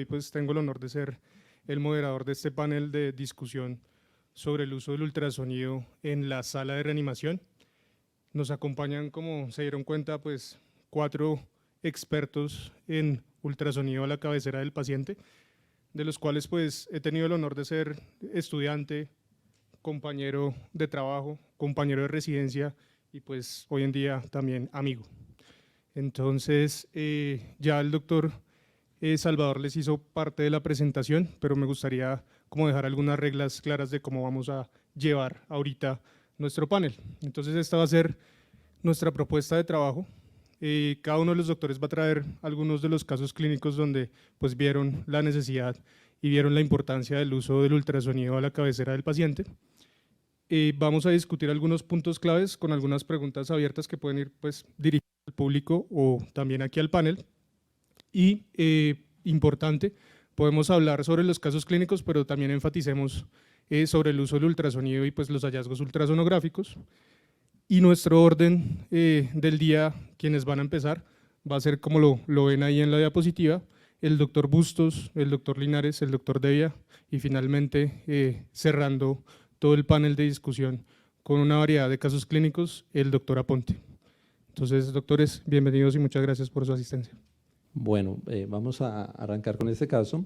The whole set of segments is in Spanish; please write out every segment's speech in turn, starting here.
pues tengo el honor de ser el moderador de este panel de discusión sobre el uso del ultrasonido en la sala de reanimación. Nos acompañan, como se dieron cuenta, pues 4 expertos en ultrasonido a la cabecera del paciente, de los cuales pues he tenido el honor de ser estudiante, compañero de trabajo, compañero de residencia y pues hoy en día también amigo. Entonces ya el doctor Salvador les hizo parte de la presentación, pero me gustaría como dejar algunas reglas claras de cómo vamos a llevar ahorita nuestro panel. Entonces esta va a ser nuestra propuesta de trabajo. Cada uno de los doctores va a traer algunos de los casos clínicos donde pues vieron la necesidad y vieron la importancia del uso del ultrasonido a la cabecera del paciente. Vamos a discutir algunos puntos claves con algunas preguntas abiertas que pueden ir pues dirigidas al público o también aquí al panel. Y importante, podemos hablar sobre los casos clínicos, pero también enfaticemos sobre el uso del ultrasonido y pues los hallazgos ultrasonográficos. Y nuestro orden del día, quienes van a empezar, va a ser como lo ven ahí en la diapositiva, el doctor Bustos, el doctor Linares, el doctor Devia y finalmente cerrando todo el panel de discusión con una variedad de casos clínicos, el doctor Aponte. Entonces, doctores, bienvenidos y muchas gracias por su asistencia. Bueno, vamos a arrancar con este caso.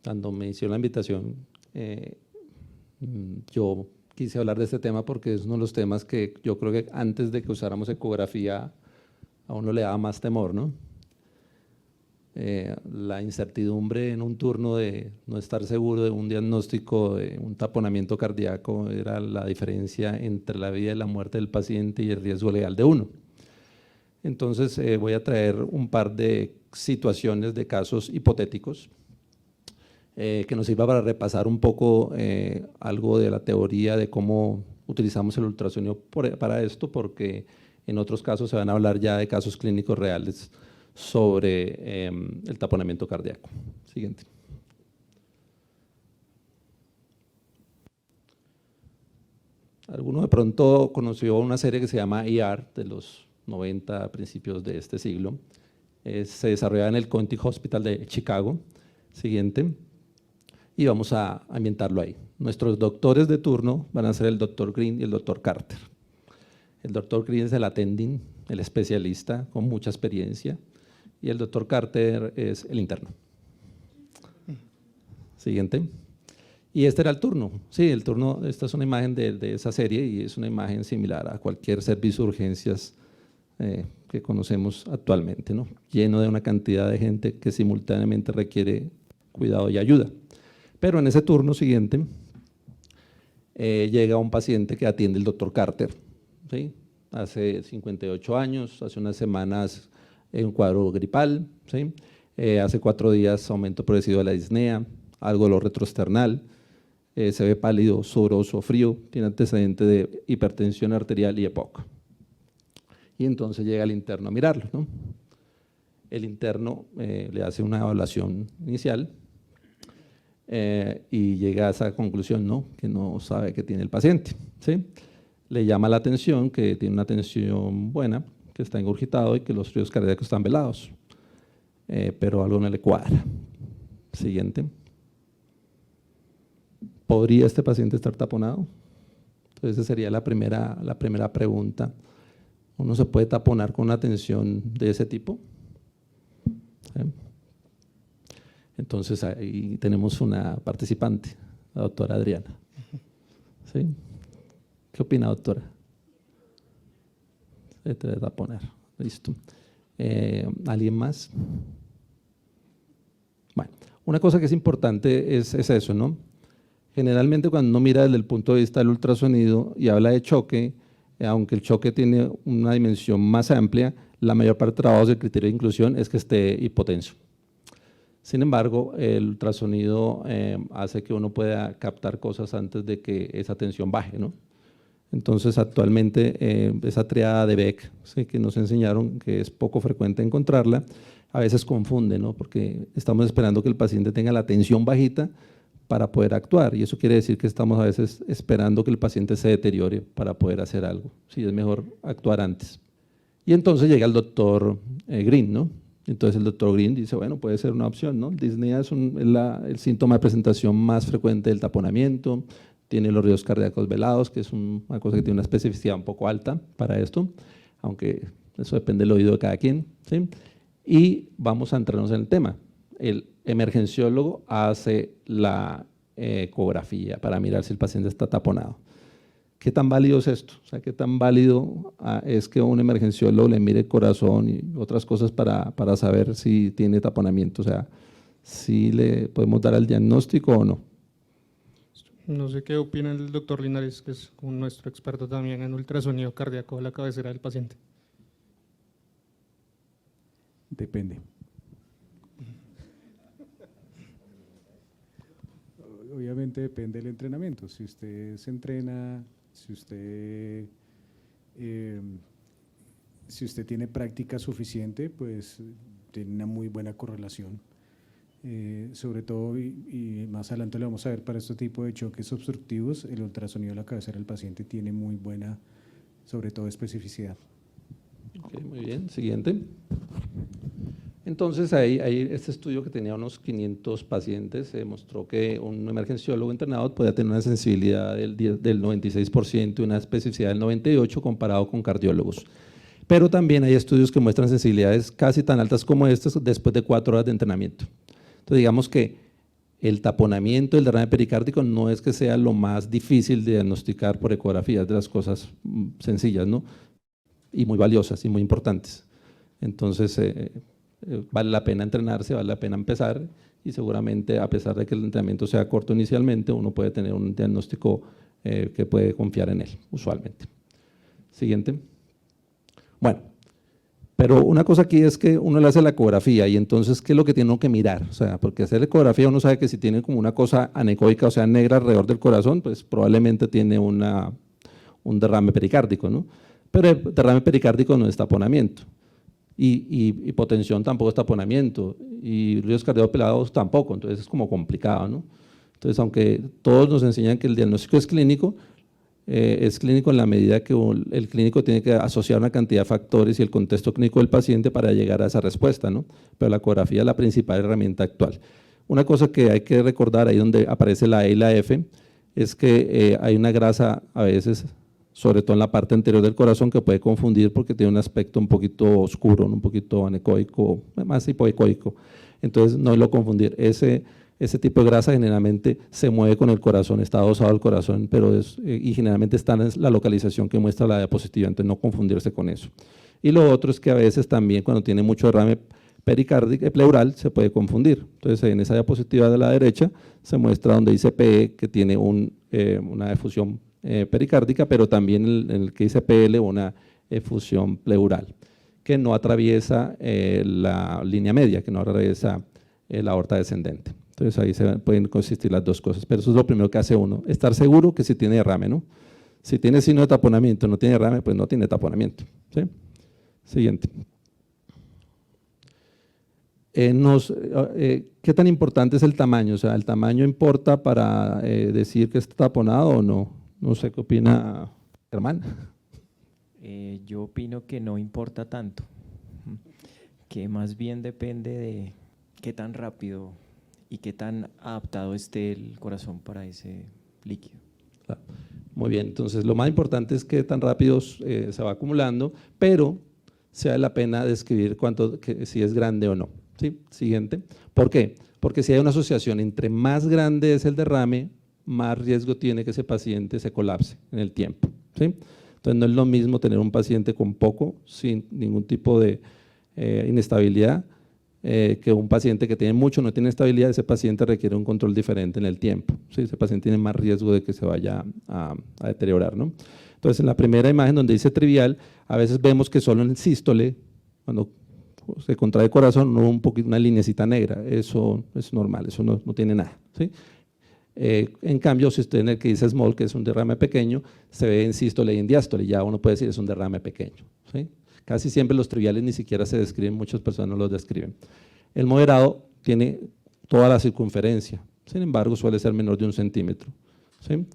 Cuando me hicieron la invitación, yo quise hablar de este tema porque es uno de los temas que yo creo que antes de que usáramos ecografía a uno le daba más temor, ¿no? La incertidumbre en un turno de no estar seguro de un diagnóstico de un taponamiento cardíaco era la diferencia entre la vida y la muerte del paciente y el riesgo legal de uno. Entonces voy a traer un par de situaciones de casos hipotéticos que nos sirva para repasar un poco algo de la teoría de cómo utilizamos el ultrasonido para esto, porque en otros casos se van a hablar ya de casos clínicos reales sobre el taponamiento cardíaco. Siguiente. Alguno de pronto conoció una serie que se llama ER de los 90 a principios de este siglo. Se desarrollaba en el County Hospital de Chicago. Siguiente. Y vamos a ambientarlo ahí. Nuestros doctores de turno van a ser el doctor Green y el doctor Carter. El doctor Green es el attending, el especialista con mucha experiencia, y el doctor Carter es el interno. Siguiente. Y este era el turno. Sí, el turno, esta es una imagen de esa serie y es una imagen similar a cualquier servicio de urgencias que conocemos actualmente, ¿no? Lleno de una cantidad de gente que simultáneamente requiere cuidado y ayuda. Pero en ese turno siguiente llega un paciente que atiende el doctor Carter, ¿sí? Hace 58 años, hace unas semanas un cuadro gripal, ¿sí? Hace 4 días aumento progresivo de la disnea, algo dolor retroesternal, se ve pálido, sudoroso, frío, tiene antecedente de hipertensión arterial y EPOC. Y entonces llega el interno a mirarlo, ¿no? El interno le hace una evaluación inicial y llega a esa conclusión, ¿no? Que no sabe qué tiene el paciente, ¿sí? Le llama la atención que tiene una tensión buena, que está ingurgitado y que los fríos cardíacos están velados, pero algo no le cuadra. Siguiente. ¿Podría este paciente estar taponado? Entonces esa sería la primera pregunta. ¿Uno se puede taponar con una tensión de ese tipo? Entonces ahí tenemos una participante, la doctora Adriana. ¿Sí? ¿Qué opina, doctora? Se debe taponar. Listo. ¿Alguien más? Bueno, una cosa que es importante es eso, ¿no? Generalmente cuando uno mira desde el punto de vista del ultrasonido y habla de choque, aunque el choque tiene una dimensión más amplia, la mayor parte de trabajos del criterio de inclusión es que esté hipotenso. Sin embargo, el ultrasonido hace que uno pueda captar cosas antes de que esa tensión baje, ¿no? Entonces, actualmente esa triada de Beck, ¿sí?, que nos enseñaron, que es poco frecuente encontrarla, a veces confunde, ¿no? Porque estamos esperando que el paciente tenga la tensión bajita para poder actuar, y eso quiere decir que estamos a veces esperando que el paciente se deteriore para poder hacer algo. Sí, es mejor actuar antes. Y entonces llega el doctor Green, ¿no? Entonces el doctor Green dice, bueno, puede ser una opción, ¿no? Disnea es el síntoma de presentación más frecuente del taponamiento, tiene los ríos cardíacos velados, que es una cosa que tiene una especificidad un poco alta para esto, aunque eso depende del oído de cada quien, ¿sí? Y vamos a entrarnos en el tema. El emergenciólogo hace la ecografía para mirar si el paciente está taponado. ¿Qué tan válido es esto? O sea, ¿qué tan válido es que un emergenciólogo le mire el corazón y otras cosas para saber si tiene taponamiento? O sea, ¿si le podemos dar el diagnóstico o no? No sé qué opina el doctor Linares, que es nuestro experto también en ultrasonido cardíaco a la cabecera del paciente. Depende. Obviamente depende del entrenamiento. Si usted se entrena, si usted tiene práctica suficiente, pues tiene una muy buena correlación. Sobre todo, y más adelante lo vamos a ver, para este tipo de choques obstructivos, el ultrasonido de la cabecera del paciente tiene muy buena, sobre todo, especificidad. Okay, muy bien, siguiente. Entonces, ahí este estudio que tenía unos 500 pacientes demostró que un emergenciólogo entrenado podía tener una sensibilidad del 96% y una especificidad del 98% comparado con cardiólogos. Pero también hay estudios que muestran sensibilidades casi tan altas como estas después de 4 horas de entrenamiento. Entonces, digamos que el taponamiento del derrame pericárdico no es que sea lo más difícil de diagnosticar por ecografía, es de las cosas sencillas, ¿no? Y muy valiosas y muy importantes. Entonces, vale la pena entrenarse, vale la pena empezar y seguramente, a pesar de que el entrenamiento sea corto inicialmente, uno puede tener un diagnóstico que puede confiar en él, usualmente. Siguiente. Bueno, pero una cosa aquí es que uno le hace la ecografía y entonces, ¿qué es lo que tiene uno que mirar? O sea, porque hacer la ecografía uno sabe que si tiene como una cosa anecoica, o sea, negra alrededor del corazón, pues probablemente tiene un derrame pericárdico, ¿no? Pero el derrame pericárdico no es taponamiento. Y hipotensión tampoco es taponamiento, y ríos cardíacos velados tampoco, entonces es como complicado, ¿no? Entonces, aunque todos nos enseñan que el diagnóstico es clínico en la medida que el clínico tiene que asociar una cantidad de factores y el contexto clínico del paciente para llegar a esa respuesta, ¿no? Pero la ecografía es la principal herramienta actual. Una cosa que hay que recordar ahí donde aparece la E y la F es que hay una grasa a veces, sobre todo en la parte anterior del corazón, que puede confundir porque tiene un aspecto un poquito oscuro, un poquito anecoico, más hipoecoico. Entonces, no lo confundir. Ese tipo de grasa generalmente se mueve con el corazón, está adosado al corazón, pero y generalmente está en la localización que muestra la diapositiva, entonces no confundirse con eso. Y lo otro es que a veces también cuando tiene mucho derrame pericárdico, pleural, se puede confundir. Entonces, en esa diapositiva de la derecha se muestra donde dice PE, que tiene una efusión pericárdica, pero también en el que dice PL una efusión pleural, que no atraviesa la línea media, que no atraviesa la aorta descendente. Entonces ahí pueden consistir las dos cosas, pero eso es lo primero que hace uno, estar seguro que si tiene derrame, ¿no? Si tiene signo de taponamiento, no tiene derrame, pues no tiene taponamiento, ¿sí? Siguiente. ¿Qué tan importante es el tamaño? O sea, ¿el tamaño importa para decir que está taponado o no? No sé qué opina Germán. Yo opino que no importa tanto, que más bien depende de qué tan rápido y qué tan adaptado esté el corazón para ese líquido. Muy bien, entonces lo más importante es qué tan rápido se va acumulando, pero se vale la pena describir si es grande o no. ¿Sí? Siguiente. ¿Por qué? Porque si hay una asociación entre más grande es el derrame, más riesgo tiene que ese paciente se colapse en el tiempo, ¿sí? Entonces no es lo mismo tener un paciente con poco, sin ningún tipo de inestabilidad, que un paciente que tiene mucho, no tiene estabilidad. Ese paciente requiere un control diferente en el tiempo, ¿sí? Ese paciente tiene más riesgo de que se vaya a deteriorar, ¿no? Entonces, en la primera imagen donde dice trivial, a veces vemos que solo en sístole, cuando se contrae el corazón, una lineecita negra, eso es normal, eso no tiene nada, ¿sí? En cambio, si usted en el que dice small, que es un derrame pequeño, se ve en sístole y en diástole, ya uno puede decir es un derrame pequeño, ¿sí? Casi siempre los triviales ni siquiera se describen, muchas personas no los describen. El moderado tiene toda la circunferencia, sin embargo suele ser menor de 1 centímetro, ¿sí?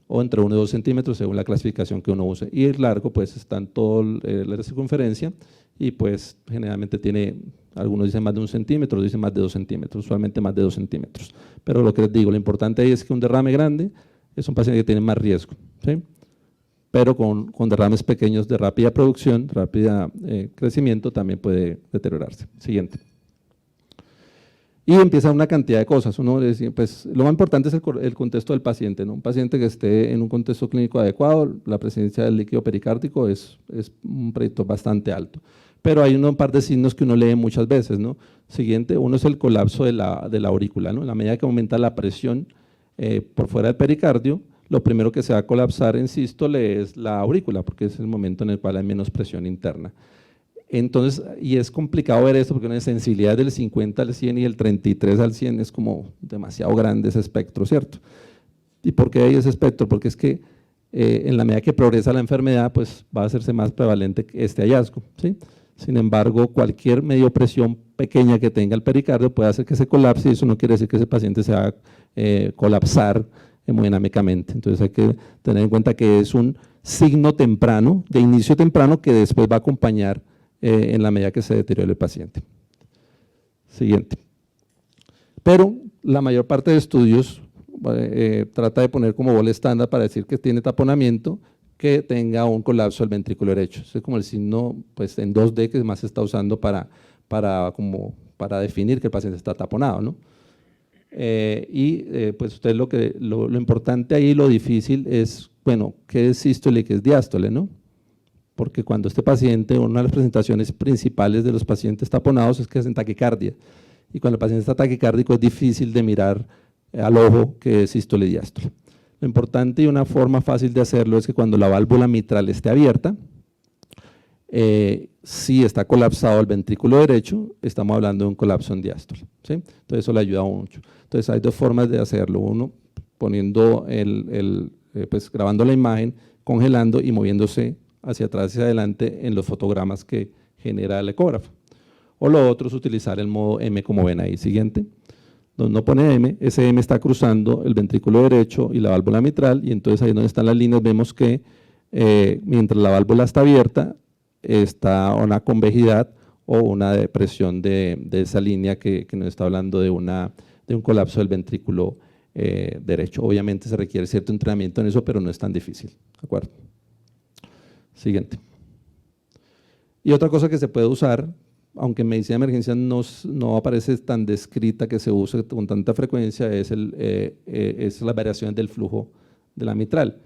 O entre 1 y 2 centímetros según la clasificación que uno use. Y el largo pues está en toda la circunferencia y pues generalmente tiene, algunos dicen más de 1 centímetro, otros dicen más de 2 centímetros, usualmente más de 2 centímetros. Pero lo que les digo, lo importante ahí es que un derrame grande es un paciente que tiene más riesgo, ¿sí? Pero con derrames pequeños de rápida producción, rápida crecimiento, también puede deteriorarse. Siguiente. Y empieza una cantidad de cosas. Uno decía, pues, lo más importante es el contexto del paciente, ¿no? Un paciente que esté en un contexto clínico adecuado, la presencia del líquido pericárdico es un predictor bastante alto. Pero hay un par de signos que uno lee muchas veces, ¿no? Siguiente, uno es el colapso de la aurícula, ¿no? En la medida que aumenta la presión por fuera del pericardio, lo primero que se va a colapsar en sístole es la aurícula, porque es el momento en el cual hay menos presión interna. Entonces, y es complicado ver esto porque una sensibilidad del 50 al 100 y el 33 al 100 es como demasiado grande ese espectro, ¿cierto? ¿Y por qué hay ese espectro? Porque es que en la medida que progresa la enfermedad, pues va a hacerse más prevalente este hallazgo, ¿sí? Sin embargo, cualquier medio presión pequeña que tenga el pericardio puede hacer que se colapse y eso no quiere decir que ese paciente se va a colapsar hemodinámicamente. Entonces hay que tener en cuenta que es un signo temprano, de inicio temprano, que después va a acompañar en la medida que se deteriore el paciente. Siguiente. Pero la mayor parte de estudios trata de poner como bola estándar para decir que tiene taponamiento, que tenga un colapso del ventrículo derecho. Es como el signo pues, en 2D que más se está usando para definir que el paciente está taponado, ¿no? Pues ustedes lo importante ahí, lo difícil es, bueno, ¿qué es sístole y qué es diástole, no? Porque cuando este paciente, una de las presentaciones principales de los pacientes taponados es que hacen taquicardia, y cuando el paciente está taquicárdico es difícil de mirar al ojo que es sístole y diástole. Lo importante y una forma fácil de hacerlo es que cuando la válvula mitral esté abierta, si está colapsado el ventrículo derecho, estamos hablando de un colapso en diástole, ¿sí? Entonces eso le ayuda mucho. Entonces hay dos formas de hacerlo, uno poniendo pues grabando la imagen, congelando y moviéndose hacia atrás y hacia adelante en los fotogramas que genera el ecógrafo. O lo otro es utilizar el modo M como ven ahí. Siguiente. Donde uno pone M, ese M está cruzando el ventrículo derecho y la válvula mitral, y entonces ahí donde están las líneas vemos que mientras la válvula está abierta, está una convejidad o una depresión de esa línea que nos está hablando de un colapso del ventrículo derecho. Obviamente se requiere cierto entrenamiento en eso, pero no es tan difícil. ¿De acuerdo? Siguiente. Y otra cosa que se puede usar, aunque en medicina de emergencia no aparece tan descrita que se use con tanta frecuencia, es las variaciones del flujo de la mitral.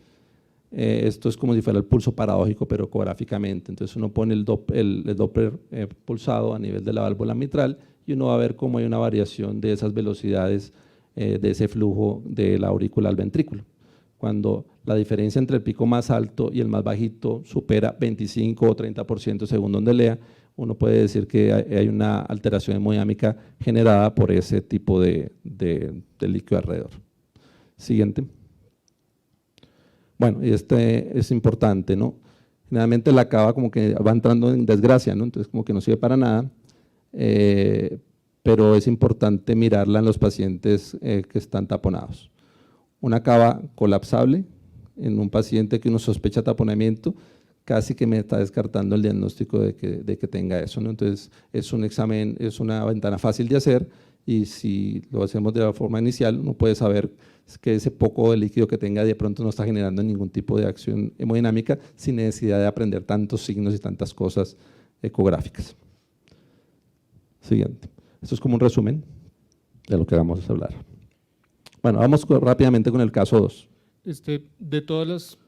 Esto es como si fuera el pulso paradójico, pero ecográficamente. Entonces uno pone el Doppler pulsado a nivel de la válvula mitral y uno va a ver cómo hay una variación de esas velocidades de ese flujo de la aurícula al ventrículo. Cuando la diferencia entre el pico más alto y el más bajito supera 25 o 30% según donde lea, uno puede decir que hay una alteración hemodinámica generada por ese tipo de líquido alrededor. Siguiente. Bueno, y este es importante, ¿no? Generalmente la cava como que va entrando en desgracia, ¿no? Entonces como que no sirve para nada, pero es importante mirarla en los pacientes que están taponados. Una cava colapsable en un paciente que uno sospecha taponamiento, casi que me está descartando el diagnóstico de que tenga eso, ¿no? Entonces es un examen, es una ventana fácil de hacer y si lo hacemos de la forma inicial, uno puede saber que ese poco de líquido que tenga de pronto no está generando ningún tipo de acción hemodinámica sin necesidad de aprender tantos signos y tantas cosas ecográficas. Siguiente. Esto es como un resumen de lo que vamos a hablar. Bueno, vamos rápidamente con el caso 2. De todas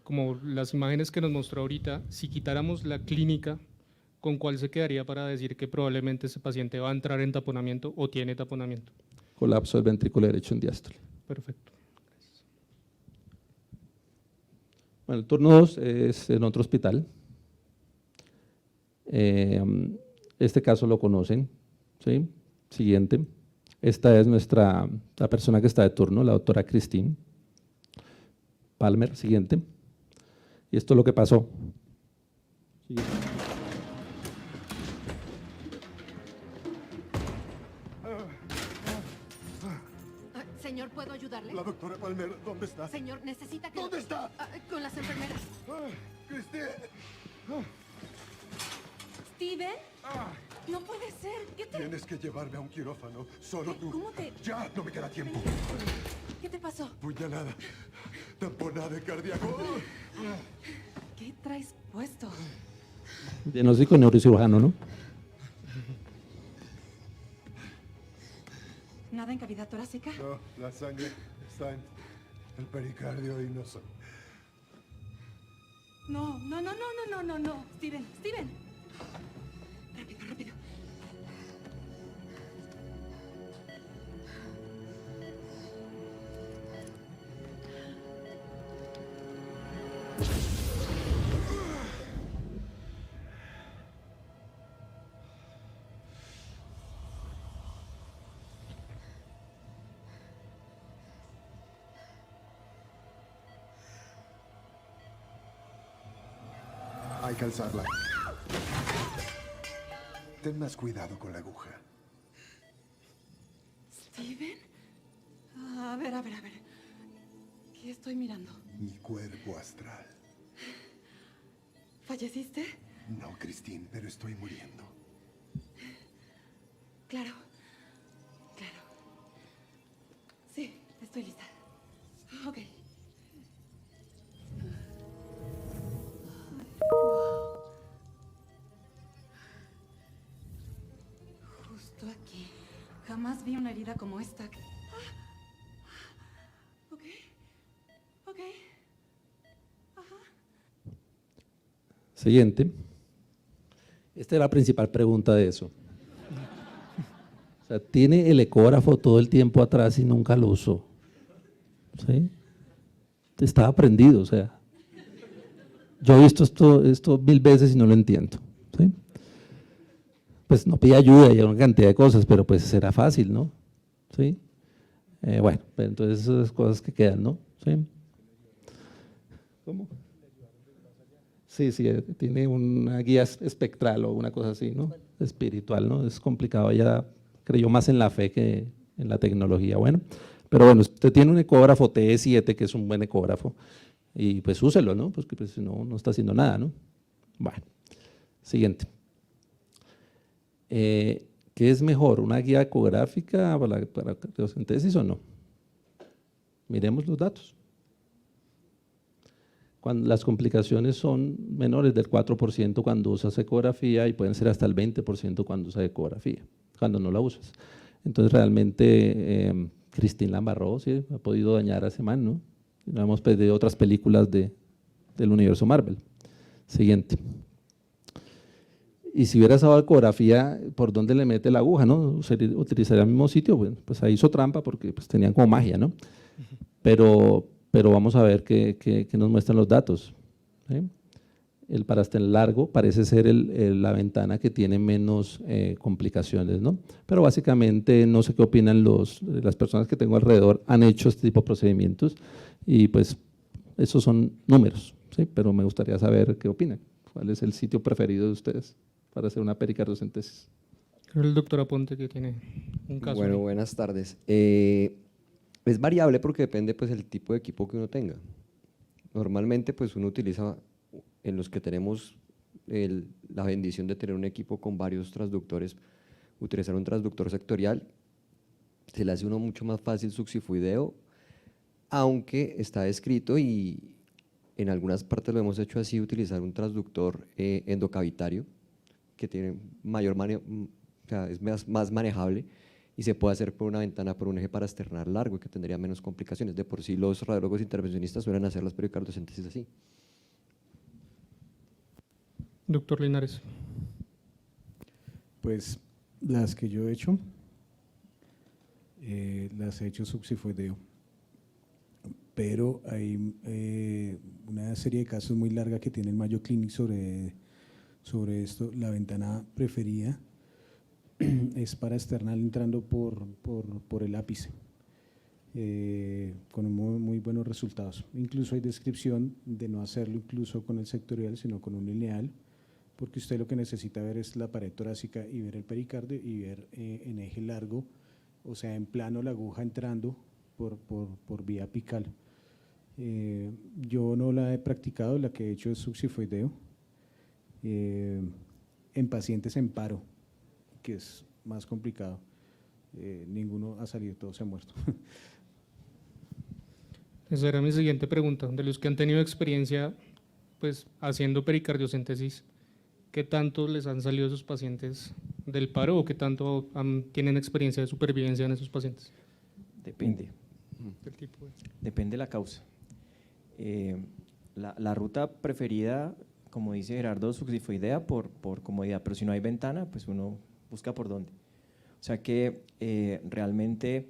como las imágenes que nos mostró ahorita, si quitáramos la clínica, ¿con cuál se quedaría para decir que probablemente ese paciente va a entrar en taponamiento o tiene taponamiento? Colapso del ventrículo derecho en diástole. Perfecto. Gracias. Bueno, el turno 2 es en otro hospital. Este caso lo conocen, ¿sí? Siguiente. Esta es la persona que está de turno, la doctora Christine Palmer. Siguiente. Y esto es lo que pasó. Siguiente. Señor, ¿puedo ayudarle? La doctora Palmer, ¿dónde está? Señor, necesita que… ¿Dónde está? Con las enfermeras. Christine. ¿Steven? No puede ser. ¿Qué te... Tienes que llevarme a un quirófano, solo tú. ¿Cómo te...? ¡Ya! ¡No me queda tiempo! ¿Qué te pasó? Puñalada. Tamponada cardíaco. ¿Qué traes puesto? Diagnóstico neurocirujano, ¿no? ¿Nada en cavidad torácica? No, la sangre está en el pericardio y no sé. No. Steven. Rápido. Hay que alzarla. Ten más cuidado con la aguja. ¿Steven? A ver. ¿Qué estoy mirando? Mi cuerpo astral. ¿Falleciste? No, Christine, pero estoy muriendo. Claro. Sí, estoy lista. Ok. Justo aquí. Jamás vi una herida como esta. Ok. Siguiente. Esta es la principal pregunta de eso. O sea, tiene el ecógrafo todo el tiempo atrás y nunca lo usó. ¿Sí? Estaba prendido, o sea. Yo he visto esto 1000 veces y no lo entiendo. ¿Sí? Pues no pide ayuda y una cantidad de cosas, pero pues será fácil, ¿no? ¿Sí? Bueno, pues entonces esas cosas que quedan, ¿no? ¿Sí? ¿Cómo? Sí, tiene una guía espectral o una cosa así, ¿no? Espiritual, ¿no? Es complicado, ella creyó más en la fe que en la tecnología. Bueno, pero bueno, usted tiene un ecógrafo TE7, que es un buen ecógrafo, y pues úselo, ¿no? Porque pues si no, no está haciendo nada, ¿no? Bueno, siguiente. ¿Qué es mejor, una guía ecográfica para cardiosíntesis o no? Miremos los datos. Cuando las complicaciones son menores del 4% cuando usas ecografía y pueden ser hasta el 20% cuando usas ecografía, cuando no la usas. Entonces realmente Christine la embarró, sí, ha podido dañar a ese man, ¿no? No hemos perdido otras películas del universo Marvel. Siguiente. Y si hubiera usado ecografía, ¿por dónde le mete la aguja, no? ¿Utilizaría el mismo sitio? Bueno, pues ahí hizo trampa porque pues, tenían como magia, ¿no? Pero vamos a ver qué nos muestran los datos. ¿Sí? El parastel largo parece ser la ventana que tiene menos complicaciones, ¿no? Pero básicamente no sé qué opinan las personas que tengo alrededor, han hecho este tipo de procedimientos y pues esos son números, ¿sí? Pero me gustaría saber qué opinan. ¿Cuál es el sitio preferido de ustedes para hacer una pericardiocentesis? Creo el doctor Aponte que tiene un caso. Bueno, ahí. buenas tardes. Es variable porque depende pues el tipo de equipo que uno tenga. Normalmente pues uno utiliza, en los que tenemos la bendición de tener un equipo con varios transductores, utilizar un transductor sectorial, se le hace uno mucho más fácil succifoideo, aunque está descrito y en algunas partes lo hemos hecho así, utilizar un transductor endocavitario, que tiene o sea, es más manejable y se puede hacer por una ventana por un eje parasternar largo y que tendría menos complicaciones. De por sí los radiólogos intervencionistas suelen hacer las pericardiocentesis así. Doctor Linares. Pues las que yo he hecho, las he hecho subsifoideo, pero hay una serie de casos muy larga que tiene el Mayo Clinic sobre esto. La ventana preferida es paraesternal entrando por el ápice, con muy buenos resultados. Incluso hay descripción de no hacerlo incluso con el sectorial, sino con un lineal, porque usted lo que necesita ver es la pared torácica y ver el pericardio y ver en eje largo, o sea, en plano la aguja entrando por vía apical. Yo no la he practicado, la que he hecho es subsifoideo. en pacientes en paro, que es más complicado. Ninguno ha salido, todos se han muerto. Esa era mi siguiente pregunta. De los que han tenido experiencia pues, haciendo pericardiocentesis, ¿qué tanto les han salido esos pacientes del paro o qué tanto tienen experiencia de supervivencia en esos pacientes? Depende. ¿Qué tipo de? Depende de la causa. La ruta preferida, como dice Gerardo, subsifoidea por comodidad, pero si no hay ventana, pues uno busca por dónde. O sea que realmente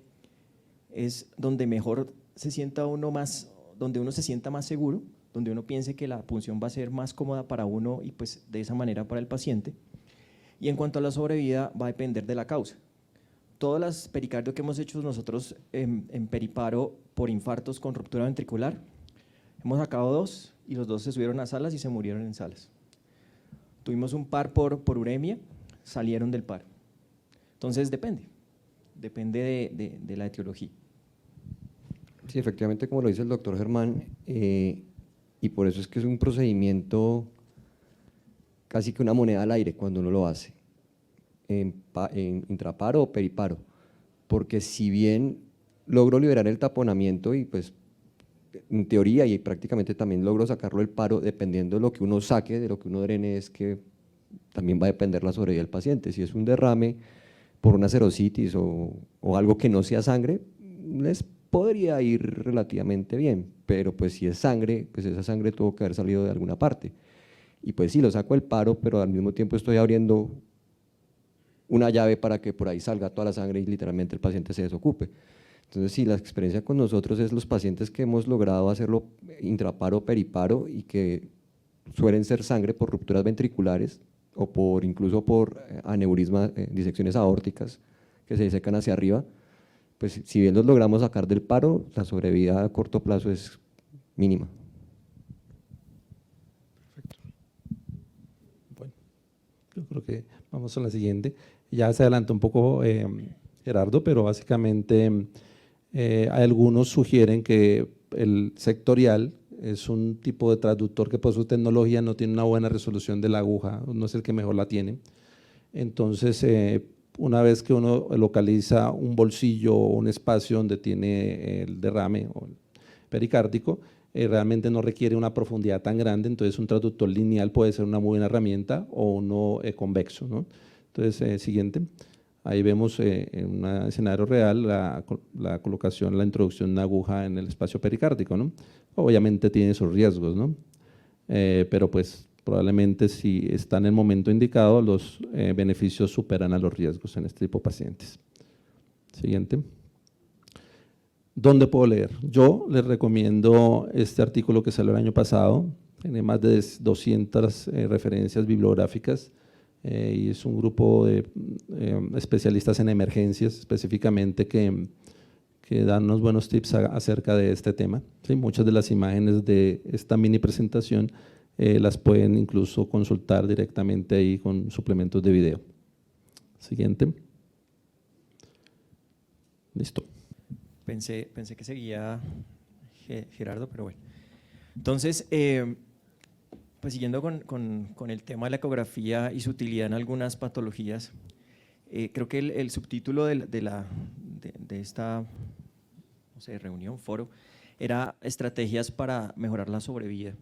es donde mejor se sienta uno más, donde uno se sienta más seguro, donde uno piense que la punción va a ser más cómoda para uno y pues de esa manera para el paciente. Y en cuanto a la sobrevida, va a depender de la causa. Todas las pericardios que hemos hecho nosotros en periparo por infartos con ruptura ventricular, hemos sacado 2 y los 2 se subieron a salas y se murieron en salas. Tuvimos un par por uremia, salieron del paro. Entonces depende de la etiología. Sí, efectivamente, como lo dice el doctor Germán, y por eso es que es un procedimiento casi que una moneda al aire cuando uno lo hace, en intraparo o periparo, porque si bien logro liberar el taponamiento y pues en teoría y prácticamente también logro sacarlo del paro, dependiendo de lo que uno saque, de lo que uno drene, es que también va a depender la sobrevida del paciente. Si es un derrame por una serositis o algo que no sea sangre, les podría ir relativamente bien, pero pues si es sangre, pues esa sangre tuvo que haber salido de alguna parte. Y pues sí, lo saco del paro, pero al mismo tiempo estoy abriendo una llave para que por ahí salga toda la sangre y literalmente el paciente se desocupe. Entonces sí, la experiencia con nosotros es los pacientes que hemos logrado hacerlo intraparo o periparo y que suelen ser sangre por rupturas ventriculares o incluso por aneurismas, disecciones aórticas que se disecan hacia arriba, pues si bien los logramos sacar del paro, la sobrevida a corto plazo es mínima. Bueno, yo creo que vamos a la siguiente. Ya se adelantó un poco Gerardo, pero básicamente hay algunos sugieren que el sectorial es un tipo de traductor que por su tecnología no tiene una buena resolución de la aguja, no es el que mejor la tiene. Entonces, una vez que uno localiza un bolsillo o un espacio donde tiene el derrame o el pericárdico, realmente no requiere una profundidad tan grande, entonces un traductor lineal puede ser una muy buena herramienta o uno convexo, ¿no? Entonces, siguiente. Ahí vemos en un escenario real la colocación, la introducción de una aguja en el espacio pericárdico, ¿no? Obviamente tiene sus riesgos, ¿no? Pero pues probablemente si está en el momento indicado, los beneficios superan a los riesgos en este tipo de pacientes. Siguiente. ¿Dónde puedo leer? Yo les recomiendo este artículo que salió el año pasado, tiene más de 200 referencias bibliográficas, y es un grupo de especialistas en emergencias específicamente que dan unos buenos tips acerca de este tema. ¿Sí? Muchas de las imágenes de esta mini presentación las pueden incluso consultar directamente ahí con suplementos de video. Siguiente. Listo. Pensé que seguía Gerardo, pero bueno. Entonces, pues siguiendo con el tema de la ecografía y su utilidad en algunas patologías, creo que el subtítulo de esta no sé, reunión, foro, era estrategias para mejorar la sobrevida.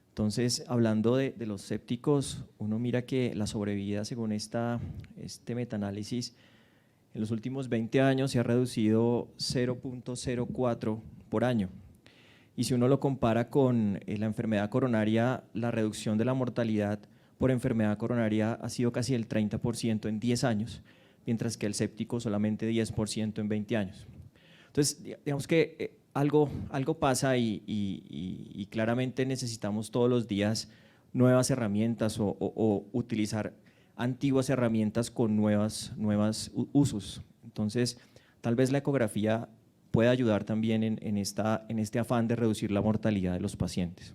Entonces, hablando de los sépticos, uno mira que la sobrevida, según este metaanálisis, en los últimos 20 años se ha reducido 0.04 por año. Y si uno lo compara con la enfermedad coronaria, la reducción de la mortalidad por enfermedad coronaria ha sido casi el 30% en 10 años, mientras que el séptico solamente 10% en 20 años. Entonces, digamos que algo pasa y claramente necesitamos todos los días nuevas herramientas o utilizar antiguas herramientas con nuevas usos. Entonces, tal vez la ecografía puede ayudar también en este afán de reducir la mortalidad de los pacientes.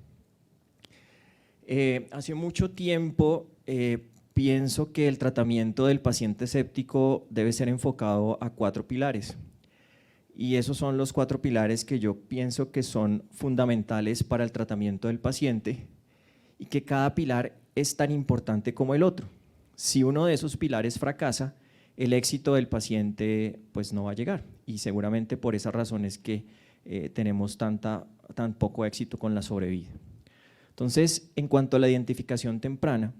Hace mucho tiempo pienso que el tratamiento del paciente séptico debe ser enfocado a 4 pilares. Y esos son los 4 pilares que yo pienso que son fundamentales para el tratamiento del paciente y que cada pilar es tan importante como el otro. Si uno de esos pilares fracasa, el éxito del paciente pues no va a llegar, y seguramente por esa razón es que tenemos tan poco éxito con la sobrevida. Entonces, en cuanto a la identificación temprana,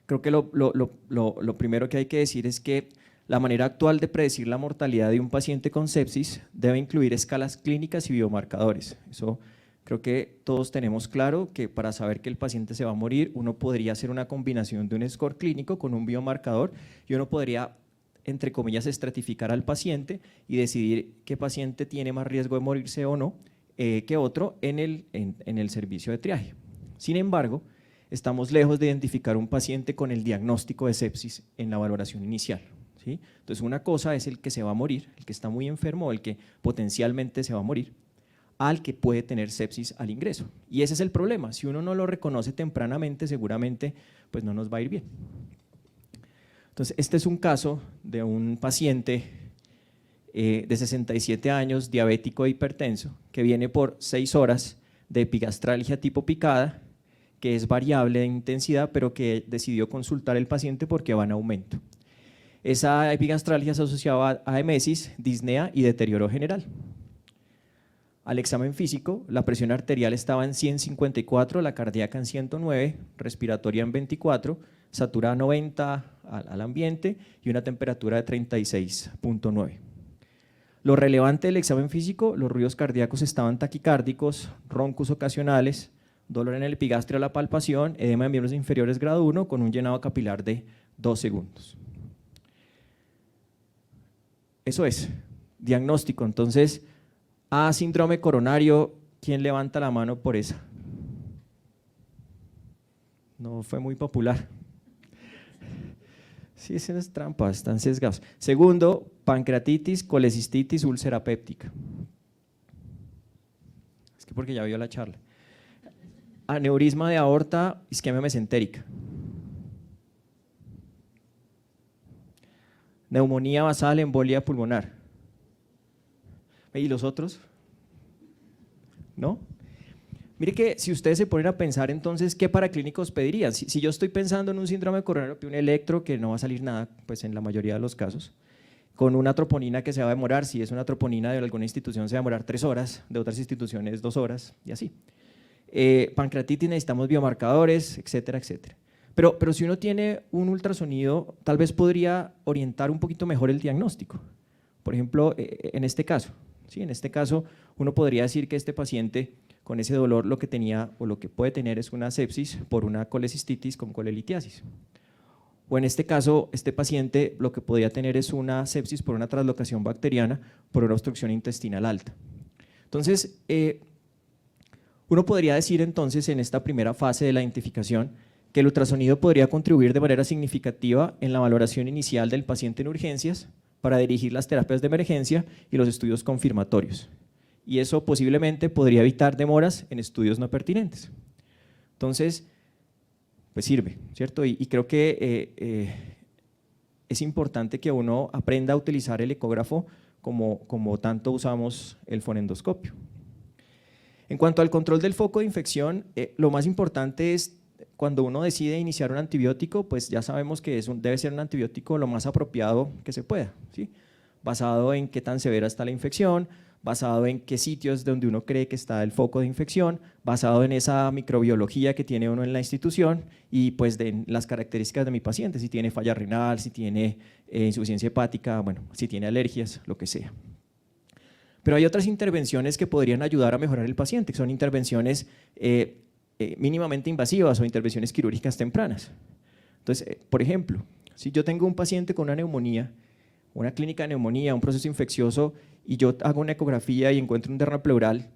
creo que lo primero que hay que decir es que la manera actual de predecir la mortalidad de un paciente con sepsis debe incluir escalas clínicas y biomarcadores. Eso creo que todos tenemos claro, que para saber que el paciente se va a morir, uno podría hacer una combinación de un score clínico con un biomarcador, y uno podría, entre comillas, estratificar al paciente y decidir qué paciente tiene más riesgo de morirse o no que otro en el servicio de triaje. Sin embargo, estamos lejos de identificar un paciente con el diagnóstico de sepsis en la valoración inicial, ¿sí? Entonces, una cosa es el que se va a morir, el que está muy enfermo, el que potencialmente se va a morir, al que puede tener sepsis al ingreso. Y ese es el problema: si uno no lo reconoce tempranamente, seguramente pues no nos va a ir bien. Entonces, este es un caso de un paciente de 67 años, diabético e hipertenso, que viene por 6 horas de epigastralgia tipo picada, que es variable de intensidad, pero que decidió consultar el paciente porque va en aumento. Esa epigastralgia se asociaba a emesis, disnea y deterioro general. Al examen físico, la presión arterial estaba en 154, la cardíaca en 109, respiratoria en 24, saturada 90 al ambiente y una temperatura de 36.9. Lo relevante del examen físico: los ruidos cardíacos estaban taquicárdicos, roncos ocasionales, dolor en el epigastrio a la palpación, edema de miembros inferiores grado 1 con un llenado capilar de 2 segundos. Eso es, diagnóstico. Entonces, síndrome coronario, ¿quién levanta la mano por esa? No fue muy popular. Sí, esa es trampa, están sesgados. Segundo, pancreatitis, colecistitis, úlcera péptica. Es que porque ya vio la charla. Aneurisma de aorta, isquemia mesentérica. Neumonía basal, embolia pulmonar. ¿Y los otros? ¿No? Mire que si ustedes se ponen a pensar, entonces, ¿qué paraclínicos pedirían? Si yo estoy pensando en un síndrome coronario, pido un electro, que no va a salir nada, pues en la mayoría de los casos, con una troponina que se va a demorar, si es una troponina de alguna institución se va a demorar 3 horas, de otras instituciones 2 horas, y así. Pancreatitis, necesitamos biomarcadores, etcétera, etcétera. Pero si uno tiene un ultrasonido, tal vez podría orientar un poquito mejor el diagnóstico. Por ejemplo, en este caso, ¿sí? En este caso uno podría decir que este paciente con ese dolor lo que tenía o lo que puede tener es una sepsis por una colecistitis con colelitiasis. O en este caso, este paciente lo que podría tener es una sepsis por una translocación bacteriana por una obstrucción intestinal alta. Entonces, uno podría decir entonces en esta primera fase de la identificación que el ultrasonido podría contribuir de manera significativa en la valoración inicial del paciente en urgencias para dirigir las terapias de emergencia y los estudios confirmatorios. Y eso posiblemente podría evitar demoras en estudios no pertinentes. Entonces, pues sirve, ¿cierto? Y creo que es importante que uno aprenda a utilizar el ecógrafo como tanto usamos el fonendoscopio. En cuanto al control del foco de infección, lo más importante es cuando uno decide iniciar un antibiótico, pues ya sabemos que debe ser un antibiótico lo más apropiado que se pueda, ¿sí? Basado en qué tan severa está la infección, basado en qué sitios donde uno cree que está el foco de infección, basado en esa microbiología que tiene uno en la institución y pues de las características de mi paciente, si tiene falla renal, si tiene insuficiencia hepática, bueno, si tiene alergias, lo que sea. Pero hay otras intervenciones que podrían ayudar a mejorar el paciente, que son intervenciones mínimamente invasivas o intervenciones quirúrgicas tempranas. Entonces, por ejemplo, si yo tengo un paciente con una neumonía, una clínica de neumonía, un proceso infeccioso, y yo hago una ecografía y encuentro un derrame pleural,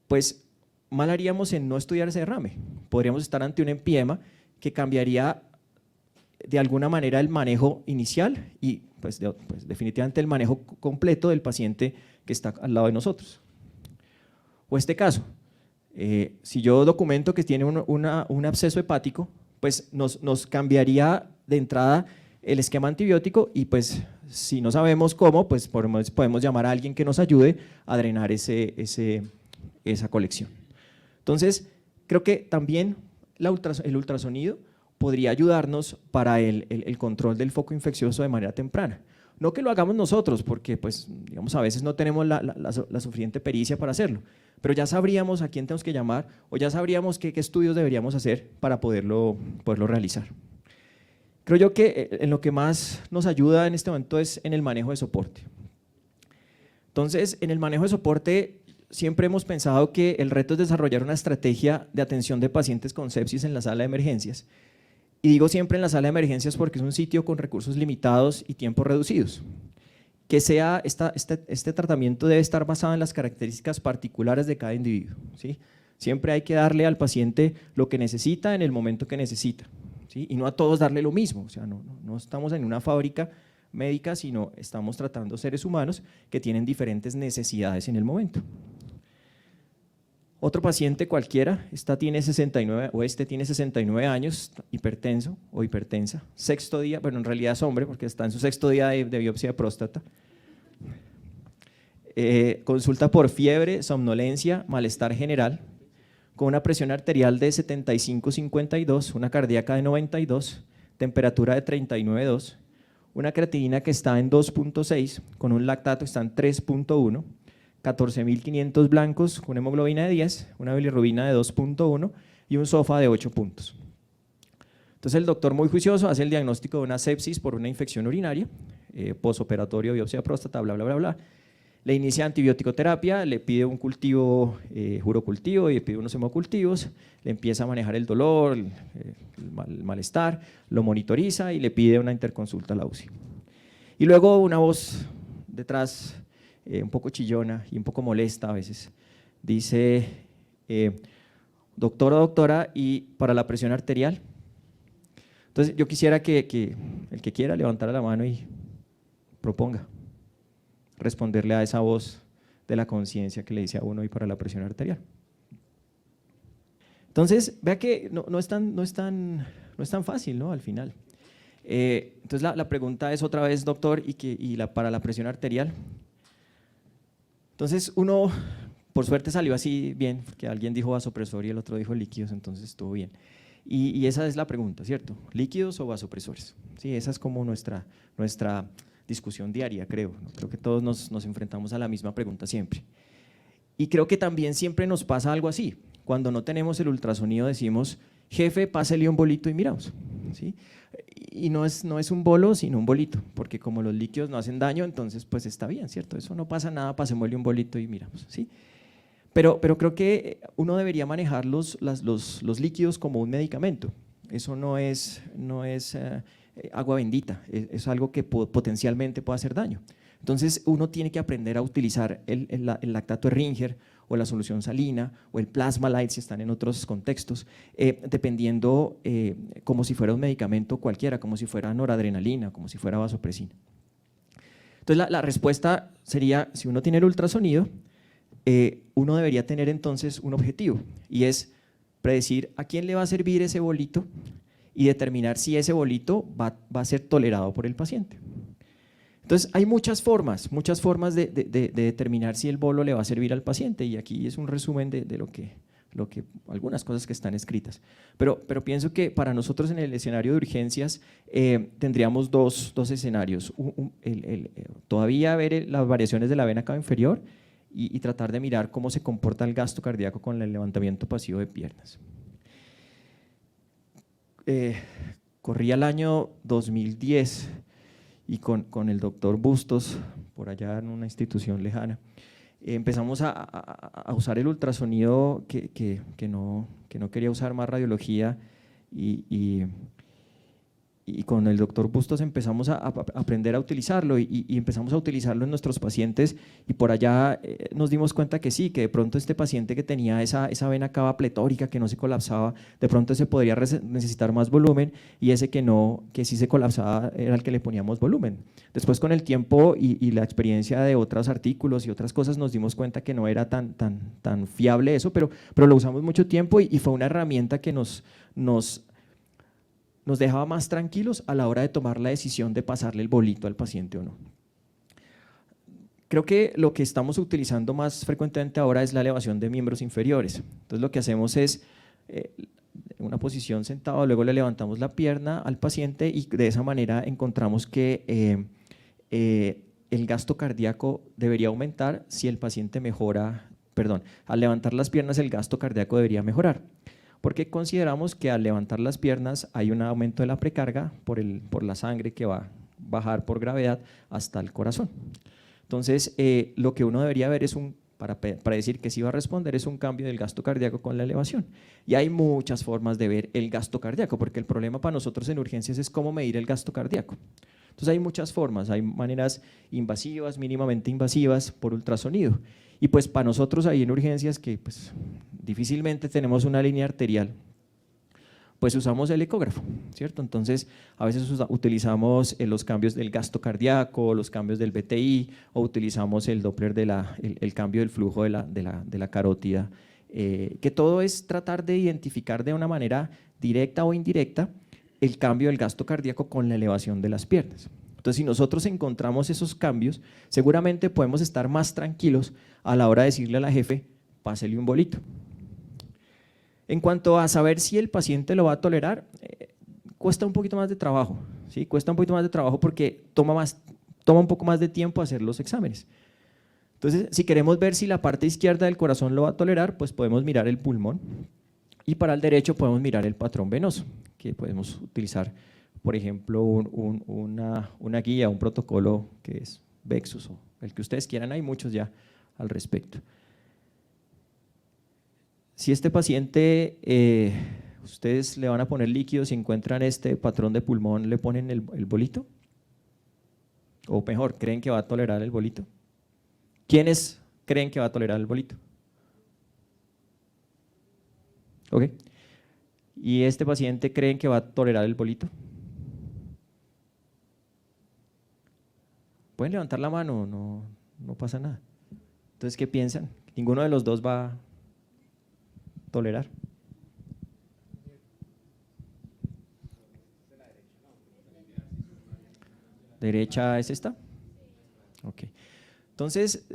pues mal haríamos en no estudiar ese derrame. Podríamos estar ante un empiema que cambiaría de alguna manera el manejo inicial y pues definitivamente el manejo completo del paciente que está al lado de nosotros. O este caso, si yo documento que tiene un absceso hepático, pues nos cambiaría de entrada el esquema antibiótico y pues si no sabemos cómo, pues podemos llamar a alguien que nos ayude a drenar esa colección. Entonces, creo que también el ultrasonido podría ayudarnos para el control del foco infeccioso de manera temprana. No que lo hagamos nosotros, porque pues, digamos, a veces no tenemos la suficiente pericia para hacerlo, pero ya sabríamos a quién tenemos que llamar o ya sabríamos qué estudios deberíamos hacer para poderlo realizar. Creo yo que en lo que más nos ayuda en este momento es en el manejo de soporte. Entonces, en el manejo de soporte siempre hemos pensado que el reto es desarrollar una estrategia de atención de pacientes con sepsis en la sala de emergencias. Y digo siempre en la sala de emergencias porque es un sitio con recursos limitados y tiempos reducidos. Que sea este tratamiento debe estar basado en las características particulares de cada individuo, ¿sí? Siempre hay que darle al paciente lo que necesita en el momento que necesita, ¿sí? Y no a todos darle lo mismo, o sea, no estamos en una fábrica médica, sino estamos tratando seres humanos que tienen diferentes necesidades en el momento. Otro paciente cualquiera, tiene 69 años, hipertenso o hipertensa, sexto día, bueno, en realidad es hombre porque está en su sexto día de biopsia de próstata. Consulta por fiebre, somnolencia, malestar general, con una presión arterial de 75/52, una cardíaca de 92, temperatura de 39,2, una creatinina que está en 2.6, con un lactato que está en 3.1, 14.500 blancos, una hemoglobina de 10, una bilirrubina de 2.1 y un SOFA de 8 puntos. Entonces el doctor muy juicioso hace el diagnóstico de una sepsis por una infección urinaria, posoperatorio, biopsia de próstata, bla, bla, bla, bla. Le inicia antibiótico terapia, le pide un cultivo, jurocultivo, y le pide unos hemocultivos, le empieza a manejar el dolor, el malestar, lo monitoriza y le pide una interconsulta a la UCI. Y luego una voz detrás, un poco chillona y un poco molesta a veces, dice, doctor o doctora, ¿y para la presión arterial? Entonces yo quisiera que el que quiera levantara la mano y proponga responderle a esa voz de la conciencia que le dice a uno y para la presión arterial. Entonces, vea que no es tan fácil, ¿no? Al final. Entonces la pregunta es otra vez, doctor, para la presión arterial. Entonces uno, por suerte salió así bien, porque alguien dijo vasopresor y el otro dijo líquidos, entonces estuvo bien. Y esa es la pregunta, ¿cierto? ¿Líquidos o vasopresores? Sí, esa es como nuestra discusión diaria, creo. Creo que todos nos enfrentamos a la misma pregunta siempre. Y creo que también siempre nos pasa algo así. Cuando no tenemos el ultrasonido decimos, jefe, pásele un bolito y miramos, ¿sí? Y no es un bolo, sino un bolito, porque como los líquidos no hacen daño, entonces pues está bien, ¿cierto? Eso no pasa nada, pasémosle un bolito y miramos, ¿sí? Pero creo que uno debería manejar los líquidos como un medicamento. Eso no es agua bendita, es algo que potencialmente puede hacer daño. Entonces uno tiene que aprender a utilizar el lactato de Ringer o la solución salina o el plasma light si están en otros contextos, dependiendo como si fuera un medicamento cualquiera, como si fuera noradrenalina, como si fuera vasopresina. Entonces la respuesta sería, si uno tiene el ultrasonido, uno debería tener entonces un objetivo y es predecir a quién le va a servir ese bolito y determinar si ese bolito va a ser tolerado por el paciente. Entonces hay muchas formas de determinar si el bolo le va a servir al paciente y aquí es un resumen de lo que algunas cosas que están escritas. Pero pienso que para nosotros en el escenario de urgencias tendríamos dos escenarios, todavía ver las variaciones de la vena cava inferior y tratar de mirar cómo se comporta el gasto cardíaco con el levantamiento pasivo de piernas. Corría el año 2010 y con el doctor Bustos, por allá en una institución lejana, empezamos a usar el ultrasonido que no quería usar más radiología y con el doctor Bustos empezamos a aprender a utilizarlo y empezamos a utilizarlo en nuestros pacientes y por allá nos dimos cuenta que sí, que de pronto este paciente que tenía esa vena cava pletórica que no se colapsaba, de pronto ese podría necesitar más volumen y ese que sí se colapsaba era el que le poníamos volumen. Después con el tiempo y la experiencia de otros artículos y otras cosas nos dimos cuenta que no era tan fiable eso, pero lo usamos mucho tiempo y fue una herramienta que nos dejaba más tranquilos a la hora de tomar la decisión de pasarle el bolito al paciente o no. Creo que lo que estamos utilizando más frecuentemente ahora es la elevación de miembros inferiores. Entonces lo que hacemos es en una posición sentado, luego le levantamos la pierna al paciente y de esa manera encontramos que el gasto cardíaco debería aumentar si el paciente mejora, perdón, al levantar las piernas el gasto cardíaco debería mejorar, porque consideramos que al levantar las piernas hay un aumento de la precarga por la sangre que va a bajar por gravedad hasta el corazón. Entonces, lo que uno debería ver es para decir que sí va a responder es un cambio del gasto cardíaco con la elevación. Y hay muchas formas de ver el gasto cardíaco, porque el problema para nosotros en urgencias es cómo medir el gasto cardíaco. Entonces hay muchas formas, hay maneras invasivas, mínimamente invasivas, por ultrasonido. Y pues para nosotros ahí en urgencias que pues difícilmente tenemos una línea arterial, pues usamos el ecógrafo, ¿cierto? Entonces, a veces utilizamos los cambios del gasto cardíaco, los cambios del BTI, o utilizamos el Doppler, el cambio del flujo de la carótida, que todo es tratar de identificar de una manera directa o indirecta el cambio del gasto cardíaco con la elevación de las piernas. Entonces, si nosotros encontramos esos cambios, seguramente podemos estar más tranquilos a la hora de decirle a la jefe, pásele un bolito. En cuanto a saber si el paciente lo va a tolerar, cuesta un poquito más de trabajo, ¿sí? Cuesta un poquito más de trabajo porque toma un poco más de tiempo hacer los exámenes. Entonces, si queremos ver si la parte izquierda del corazón lo va a tolerar, pues podemos mirar el pulmón y para el derecho podemos mirar el patrón venoso, que podemos utilizar, por ejemplo, una guía, un protocolo que es Vexus o el que ustedes quieran, hay muchos ya al respecto. Si este paciente, ustedes le van a poner líquido, si encuentran este patrón de pulmón, ¿le ponen el bolito? O mejor, ¿creen que va a tolerar el bolito? ¿Quiénes creen que va a tolerar el bolito? Ok. ¿Y este paciente creen que va a tolerar el bolito? Pueden levantar la mano, no pasa nada. Entonces, ¿qué piensan? Ninguno de los dos va a tolerar. ¿Derecha es esta? Ok. Entonces,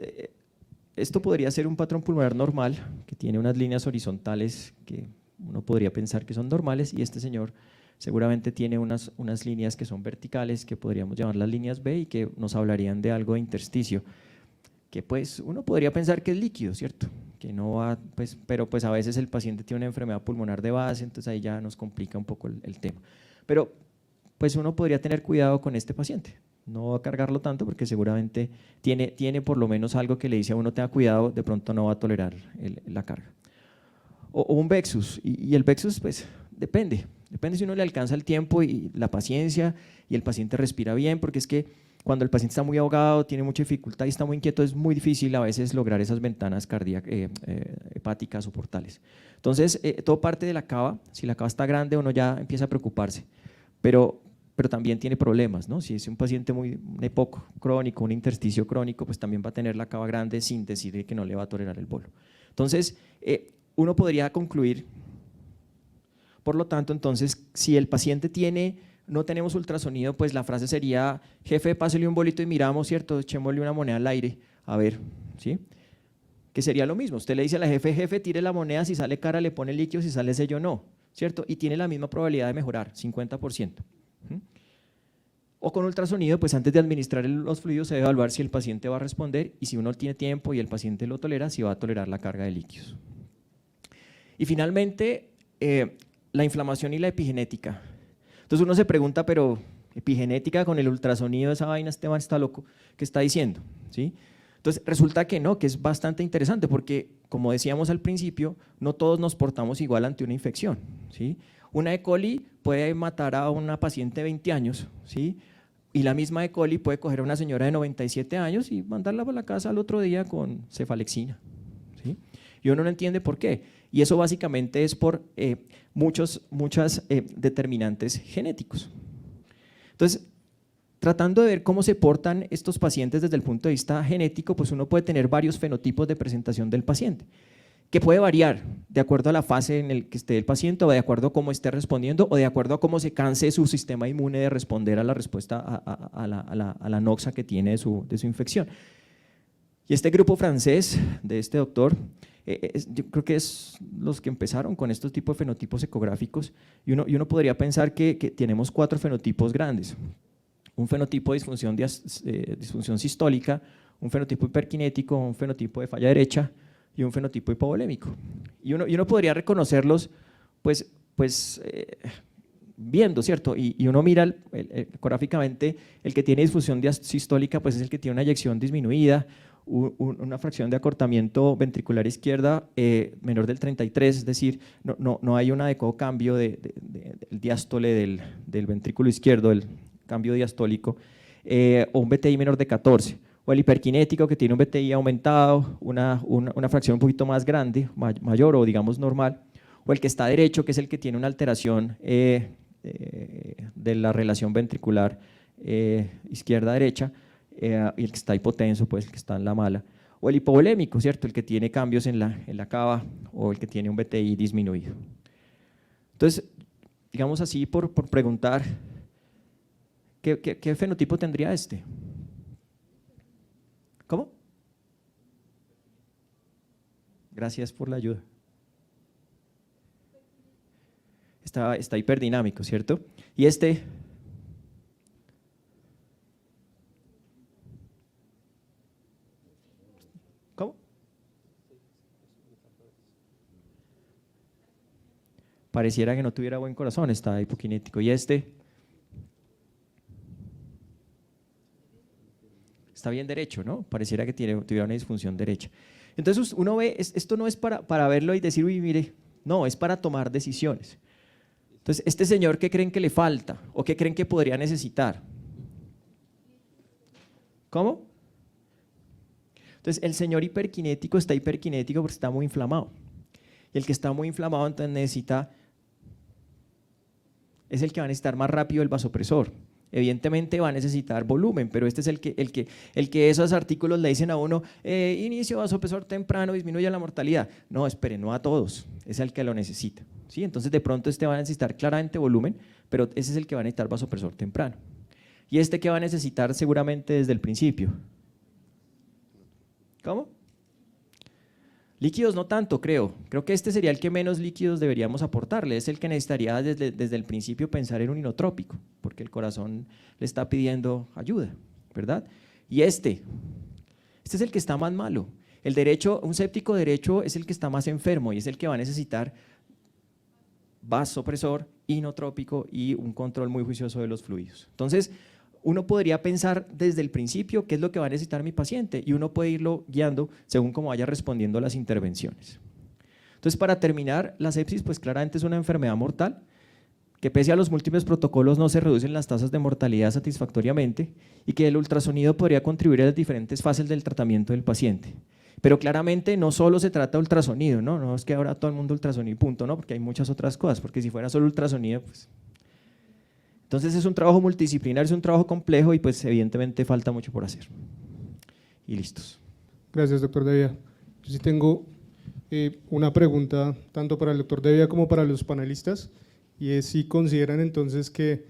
esto podría ser un patrón pulmonar normal que tiene unas líneas horizontales que uno podría pensar que son normales y este señor seguramente tiene unas líneas que son verticales que podríamos llamar las líneas B y que nos hablarían de algo de intersticio, que pues uno podría pensar que es líquido, ¿cierto? Que no va, pues, pero pues a veces el paciente tiene una enfermedad pulmonar de base, entonces ahí ya nos complica un poco el tema. Pero pues uno podría tener cuidado con este paciente, no va a cargarlo tanto porque seguramente tiene por lo menos algo que le dice a uno tenga cuidado, de pronto no va a tolerar la carga. O un Vexus, y el Vexus pues depende si uno le alcanza el tiempo y la paciencia y el paciente respira bien, porque es que cuando el paciente está muy ahogado, tiene mucha dificultad y está muy inquieto, es muy difícil a veces lograr esas ventanas hepáticas o portales. Entonces, todo parte de la cava, si la cava está grande uno ya empieza a preocuparse, pero también tiene problemas, ¿no? Si es un paciente un EPOC crónico, un intersticio crónico, pues también va a tener la cava grande sin decir que no le va a tolerar el bolo. Entonces, uno podría concluir, por lo tanto, entonces, si el paciente no tenemos ultrasonido, pues la frase sería, jefe, pásele un bolito y miramos, ¿cierto? Echémosle una moneda al aire, a ver, ¿sí? Que sería lo mismo, usted le dice a la jefe, tire la moneda, si sale cara le pone líquido, si sale sello no, ¿cierto? Y tiene la misma probabilidad de mejorar, 50%. O con ultrasonido, pues antes de administrar los fluidos se debe evaluar si el paciente va a responder y si uno tiene tiempo y el paciente lo tolera, si va a tolerar la carga de líquidos. Y finalmente, la inflamación y la epigenética. Entonces uno se pregunta, pero epigenética con el ultrasonido, esa vaina, este man está loco, ¿qué está diciendo? ¿Sí? Entonces resulta que no, que es bastante interesante porque, como decíamos al principio, no todos nos portamos igual ante una infección, ¿sí? Una E. coli puede matar a una paciente de 20 años, ¿sí? Y la misma E. coli puede coger a una señora de 97 años y mandarla para la casa al otro día con cefalexina, ¿sí? Y uno no entiende por qué. Y eso básicamente es por muchas determinantes genéticos. Entonces, tratando de ver cómo se portan estos pacientes desde el punto de vista genético, pues uno puede tener varios fenotipos de presentación del paciente, que puede variar de acuerdo a la fase en la que esté el paciente, o de acuerdo a cómo esté respondiendo, o de acuerdo a cómo se canse su sistema inmune de responder a la respuesta a la noxa que tiene de su infección. Y este grupo francés de este doctor, yo creo que es los que empezaron con estos tipos de fenotipos ecográficos, y uno podría pensar que tenemos 4 fenotipos grandes: un fenotipo de disfunción sistólica, un fenotipo hiperkinético, un fenotipo de falla derecha y un fenotipo hipovolémico. Y uno podría reconocerlos viendo, ¿cierto? Y uno mira ecográficamente, el que tiene disfunción sistólica pues es el que tiene una eyección disminuida, una fracción de acortamiento ventricular izquierda menor del 33, es decir, no hay un adecuado cambio del diástole del ventrículo izquierdo, el cambio diastólico, o un BTI menor de 14, o el hiperkinético que tiene un BTI aumentado, una fracción un poquito más grande, mayor o digamos normal, o el que está derecho, que es el que tiene una alteración de la relación ventricular izquierda-derecha, y el que está hipotenso, pues el que está en la mala, o el hipovolémico, ¿cierto? El que tiene cambios en la cava o el que tiene un BTI disminuido. Entonces, digamos así, por preguntar, ¿qué fenotipo tendría este? ¿Cómo? Gracias por la ayuda. Está hiperdinámico, ¿cierto? Y este… ¿Cómo? Pareciera que no tuviera buen corazón, está hipokinético. Y este está bien derecho, ¿no? Pareciera que tuviera una disfunción derecha. Entonces uno ve, esto no es para verlo y decir, uy, mire, no, es para tomar decisiones. Entonces, este señor, ¿qué creen que le falta? ¿O qué creen que podría necesitar? ¿Cómo? Entonces, el señor hiperkinético está hiperkinético porque está muy inflamado. Y el que está muy inflamado entonces es el que va a necesitar más rápido el vasopresor. Evidentemente va a necesitar volumen, pero este es el que esos artículos le dicen a uno, inicio vasopresor temprano, disminuye la mortalidad. No, espere, no a todos, es el que lo necesita. ¿Sí? Entonces de pronto este va a necesitar claramente volumen, pero ese es el que va a necesitar vasopresor temprano. Y este que va a necesitar seguramente desde el principio. ¿Cómo? Líquidos no tanto, creo que este sería el que menos líquidos deberíamos aportarle, es el que necesitaría desde el principio pensar en un inotrópico, porque el corazón le está pidiendo ayuda, ¿verdad? Y este es el que está más malo. El derecho, un séptico derecho es el que está más enfermo y es el que va a necesitar vasopresor, inotrópico y un control muy juicioso de los fluidos. Entonces, uno podría pensar desde el principio qué es lo que va a necesitar mi paciente y uno puede irlo guiando según cómo vaya respondiendo a las intervenciones. Entonces, para terminar, la sepsis pues claramente es una enfermedad mortal que pese a los múltiples protocolos no se reducen las tasas de mortalidad satisfactoriamente y que el ultrasonido podría contribuir a las diferentes fases del tratamiento del paciente. Pero claramente no solo se trata de ultrasonido, no es que ahora todo el mundo ultrasonido y punto, no, porque hay muchas otras cosas, porque si fuera solo ultrasonido, pues… Entonces es un trabajo multidisciplinar, es un trabajo complejo y pues evidentemente falta mucho por hacer. Y listos. Gracias, doctor Devia. Yo sí tengo una pregunta tanto para el doctor Devia como para los panelistas, y es si consideran entonces que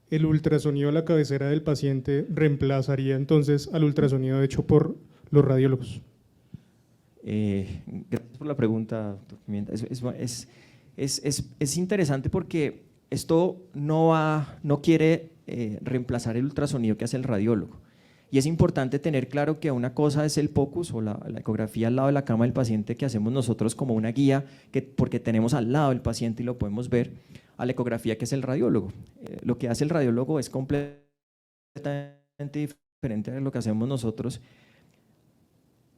el ultrasonido a la cabecera del paciente reemplazaría entonces al ultrasonido hecho por los radiólogos. Gracias por la pregunta, doctor Pimienta. Es interesante porque esto no quiere reemplazar el ultrasonido que hace el radiólogo. Y es importante tener claro que una cosa es el POCUS o la ecografía al lado de la cama del paciente que hacemos nosotros como una guía porque tenemos al lado del paciente y lo podemos ver, a la ecografía que es el radiólogo. Lo que hace el radiólogo es completamente diferente a lo que hacemos nosotros.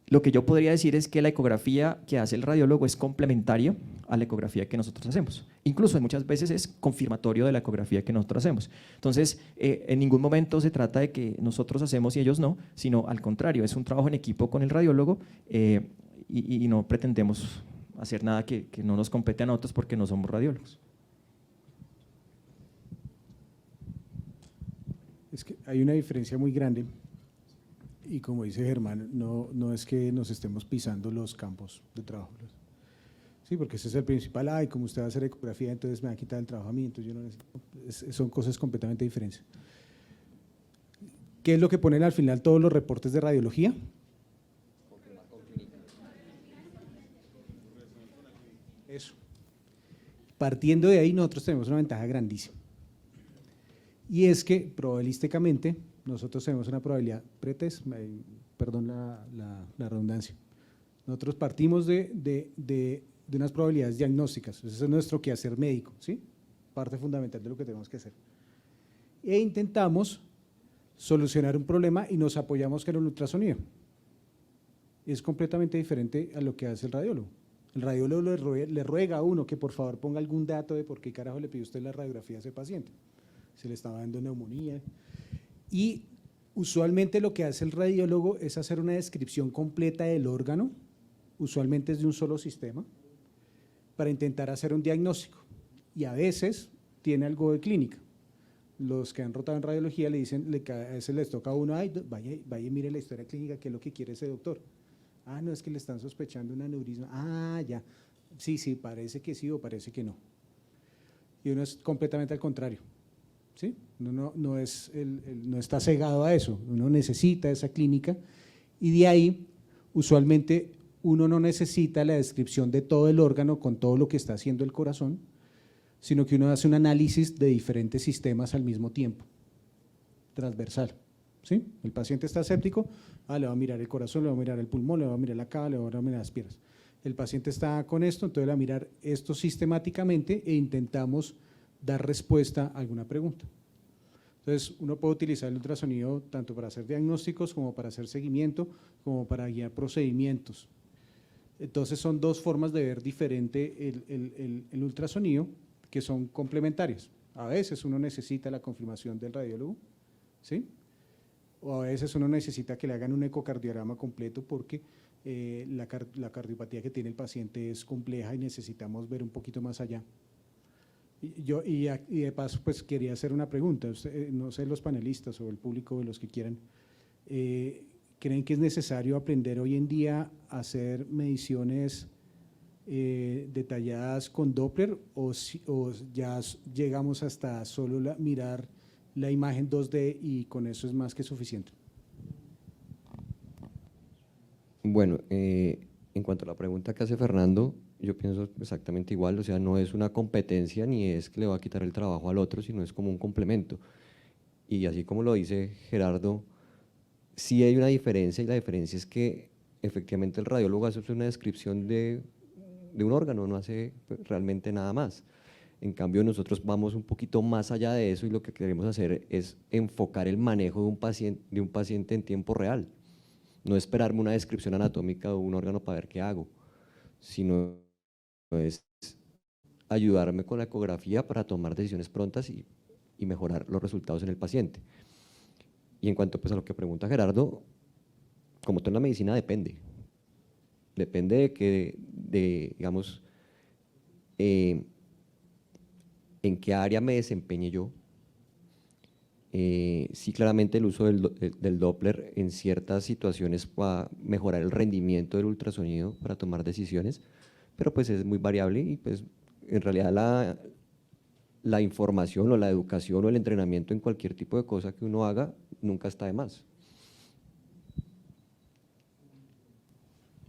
Lo que yo podría decir es que la ecografía que hace el radiólogo es complementaria a la ecografía que nosotros hacemos. Incluso muchas veces es confirmatorio de la ecografía que nosotros hacemos. Entonces, en ningún momento se trata de que nosotros hacemos y ellos no, sino al contrario, es un trabajo en equipo con el radiólogo y no pretendemos hacer nada que no nos compete a nosotros porque no somos radiólogos. Es que hay una diferencia muy grande. Y como dice Germán, no es que nos estemos pisando los campos de trabajo. Sí, porque ese es el principal, como usted va a hacer ecografía, entonces me va a quitar el trabajo a mí, entonces yo no necesito. Son cosas completamente diferentes. ¿Qué es lo que ponen al final todos los reportes de radiología? Eso. Partiendo de ahí, nosotros tenemos una ventaja grandísima. Y es que, probabilísticamente, nosotros tenemos una probabilidad pretest, perdón la redundancia. Nosotros partimos de unas probabilidades diagnósticas. Ese es nuestro quehacer médico, ¿sí? Parte fundamental de lo que tenemos que hacer. E intentamos solucionar un problema y nos apoyamos con el ultrasonido. Es completamente diferente a lo que hace el radiólogo. El radiólogo le ruega a uno que por favor ponga algún dato de por qué carajo le pidió usted la radiografía a ese paciente. Se le estaba dando neumonía. Y usualmente lo que hace el radiólogo es hacer una descripción completa del órgano, usualmente es de un solo sistema, para intentar hacer un diagnóstico. Y a veces tiene algo de clínica. Los que han rotado en radiología le dicen, a veces les toca a uno, ay, vaya y mire la historia clínica, qué es lo que quiere ese doctor. Ah, no, es que le están sospechando un aneurisma. Ah, ya, sí, parece que sí o parece que no. Y uno es completamente al contrario, ¿sí? Uno no está cegado a eso, uno necesita esa clínica y de ahí, usualmente, uno no necesita la descripción de todo el órgano con todo lo que está haciendo el corazón, sino que uno hace un análisis de diferentes sistemas al mismo tiempo, transversal. ¿Sí? El paciente está séptico, le va a mirar el corazón, le va a mirar el pulmón, le va a mirar la cava, le va a mirar las piernas. El paciente está con esto, entonces le va a mirar esto sistemáticamente e intentamos dar respuesta a alguna pregunta. Entonces, uno puede utilizar el ultrasonido tanto para hacer diagnósticos como para hacer seguimiento, como para guiar procedimientos. Entonces, son dos formas de ver diferente el ultrasonido que son complementarias. A veces uno necesita la confirmación del radiólogo, ¿sí? O a veces uno necesita que le hagan un ecocardiograma completo porque la cardiopatía que tiene el paciente es compleja y necesitamos ver un poquito más allá. Y de paso, pues quería hacer una pregunta, no sé, los panelistas o el público, los que quieran, ¿creen que es necesario aprender hoy en día a hacer mediciones detalladas con Doppler o ya llegamos hasta solo mirar la imagen 2D y con eso es más que suficiente? Bueno, en cuanto a la pregunta que hace Fernando, yo pienso exactamente igual, o sea, no es una competencia ni es que le va a quitar el trabajo al otro, sino es como un complemento. Y así como lo dice Gerardo, sí hay una diferencia y la diferencia es que efectivamente el radiólogo hace una descripción de un órgano, no hace realmente nada más. En cambio, nosotros vamos un poquito más allá de eso y lo que queremos hacer es enfocar el manejo de un paciente en tiempo real. No esperarme una descripción anatómica de un órgano para ver qué hago, sino es ayudarme con la ecografía para tomar decisiones prontas y mejorar los resultados en el paciente. Y en cuanto pues, a lo que pregunta Gerardo, como todo en la medicina depende digamos, en qué área me desempeñe yo. Sí, claramente el uso del Doppler en ciertas situaciones va a mejorar el rendimiento del ultrasonido para tomar decisiones, pero pues es muy variable y pues en realidad la información o la educación o el entrenamiento en cualquier tipo de cosa que uno haga nunca está de más.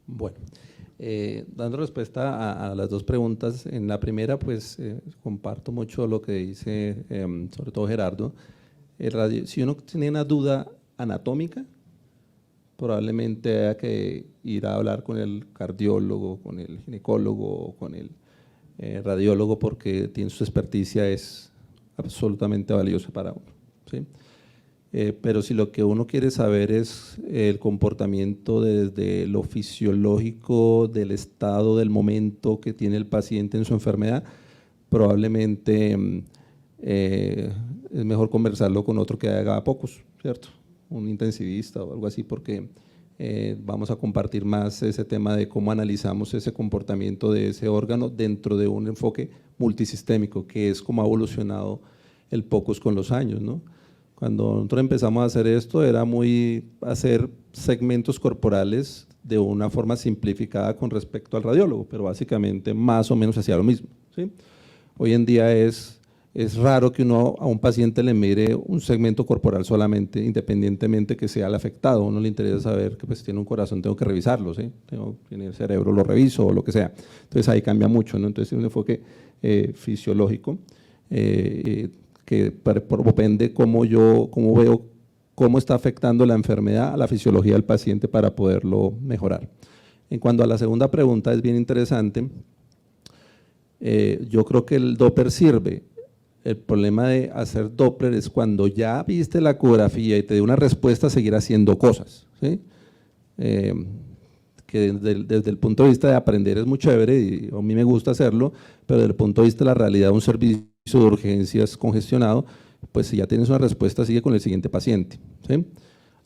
Bueno, dando respuesta a las dos preguntas, en la primera pues comparto mucho lo que dice sobre todo Gerardo. Si uno tiene una duda anatómica, probablemente haya que ir a hablar con el cardiólogo, con el ginecólogo, con el radiólogo, porque tiene su experticia, es absolutamente valiosa para uno, ¿sí? Pero si lo que uno quiere saber es el comportamiento desde lo fisiológico, del estado, del momento que tiene el paciente en su enfermedad, probablemente es mejor conversarlo con otro que haga pocos, ¿cierto? Un intensivista o algo así, porque vamos a compartir más ese tema de cómo analizamos ese comportamiento de ese órgano dentro de un enfoque multisistémico, que es como ha evolucionado el POCUS con los años, ¿no? Cuando nosotros empezamos a hacer esto era hacer segmentos corporales de una forma simplificada con respecto al radiólogo, pero básicamente más o menos hacía lo mismo, ¿sí? Hoy en día es es raro que uno a un paciente le mire un segmento corporal solamente, independientemente que sea el afectado. A uno le interesa saber que pues tiene un corazón, tengo que revisarlo, ¿sí? Tiene el cerebro, lo reviso o lo que sea. Entonces ahí cambia mucho, ¿no? Entonces es un enfoque fisiológico que depende cómo veo cómo está afectando la enfermedad a la fisiología del paciente para poderlo mejorar. En cuanto a la segunda pregunta, es bien interesante. Yo creo que el Doppler sirve. El problema de hacer Doppler es cuando ya viste la ecografía y te dio una respuesta, seguir haciendo cosas, ¿sí? Que desde el punto de vista de aprender es muy chévere y a mí me gusta hacerlo, pero desde el punto de vista de la realidad de un servicio de urgencias congestionado, pues si ya tienes una respuesta, sigue con el siguiente paciente, ¿sí?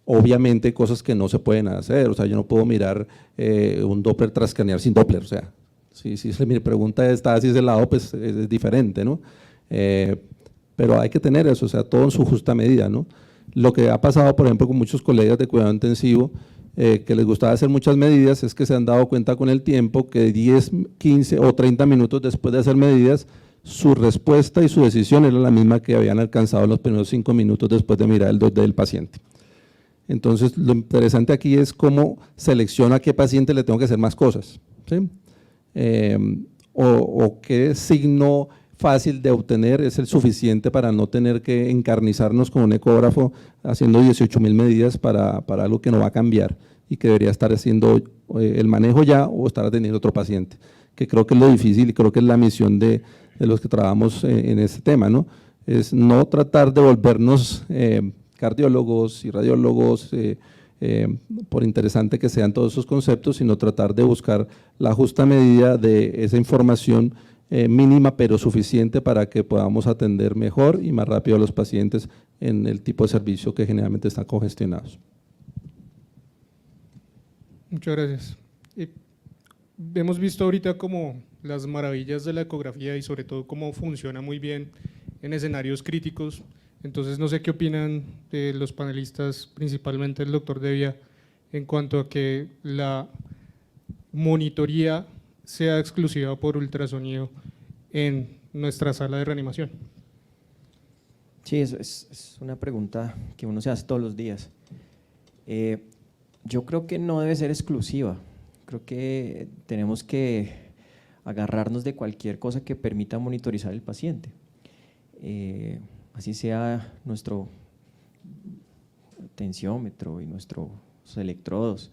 Obviamente hay cosas que no se pueden hacer, o sea, yo no puedo mirar un Doppler transcraneal sin Doppler, o sea, si mi pregunta está hacia ese lado, pues es diferente, ¿no? Pero hay que tener eso, o sea, todo en su justa medida, ¿no? Lo que ha pasado, por ejemplo, con muchos colegas de cuidado intensivo, que les gustaba hacer muchas medidas, es que se han dado cuenta con el tiempo que 10, 15 o 30 minutos después de hacer medidas, su respuesta y su decisión era la misma que habían alcanzado los primeros 5 minutos después de mirar el 2D del paciente. Entonces, lo interesante aquí es cómo selecciona a qué paciente le tengo que hacer más cosas, ¿sí? O qué signo fácil de obtener es el suficiente para no tener que encarnizarnos con un ecógrafo haciendo 18.000 medidas para algo que no va a cambiar y que debería estar haciendo el manejo ya o estar atendiendo a otro paciente, que creo que es lo difícil y creo que es la misión de los que trabajamos en este tema, ¿no? Es no tratar de volvernos cardiólogos y radiólogos, por interesante que sean todos esos conceptos, sino tratar de buscar la justa medida de esa información mínima pero suficiente para que podamos atender mejor y más rápido a los pacientes en el tipo de servicio que generalmente están congestionados. Muchas gracias. Hemos visto ahorita como las maravillas de la ecografía y sobre todo cómo funciona muy bien en escenarios críticos. Entonces no sé qué opinan de los panelistas, principalmente el doctor Devia, en cuanto a que la monitoría sea exclusiva por ultrasonido en nuestra sala de reanimación. Sí, es una pregunta que uno se hace todos los días. Yo creo que no debe ser exclusiva, creo que tenemos que agarrarnos de cualquier cosa que permita monitorizar el paciente, así sea nuestro tensiómetro y nuestros electrodos.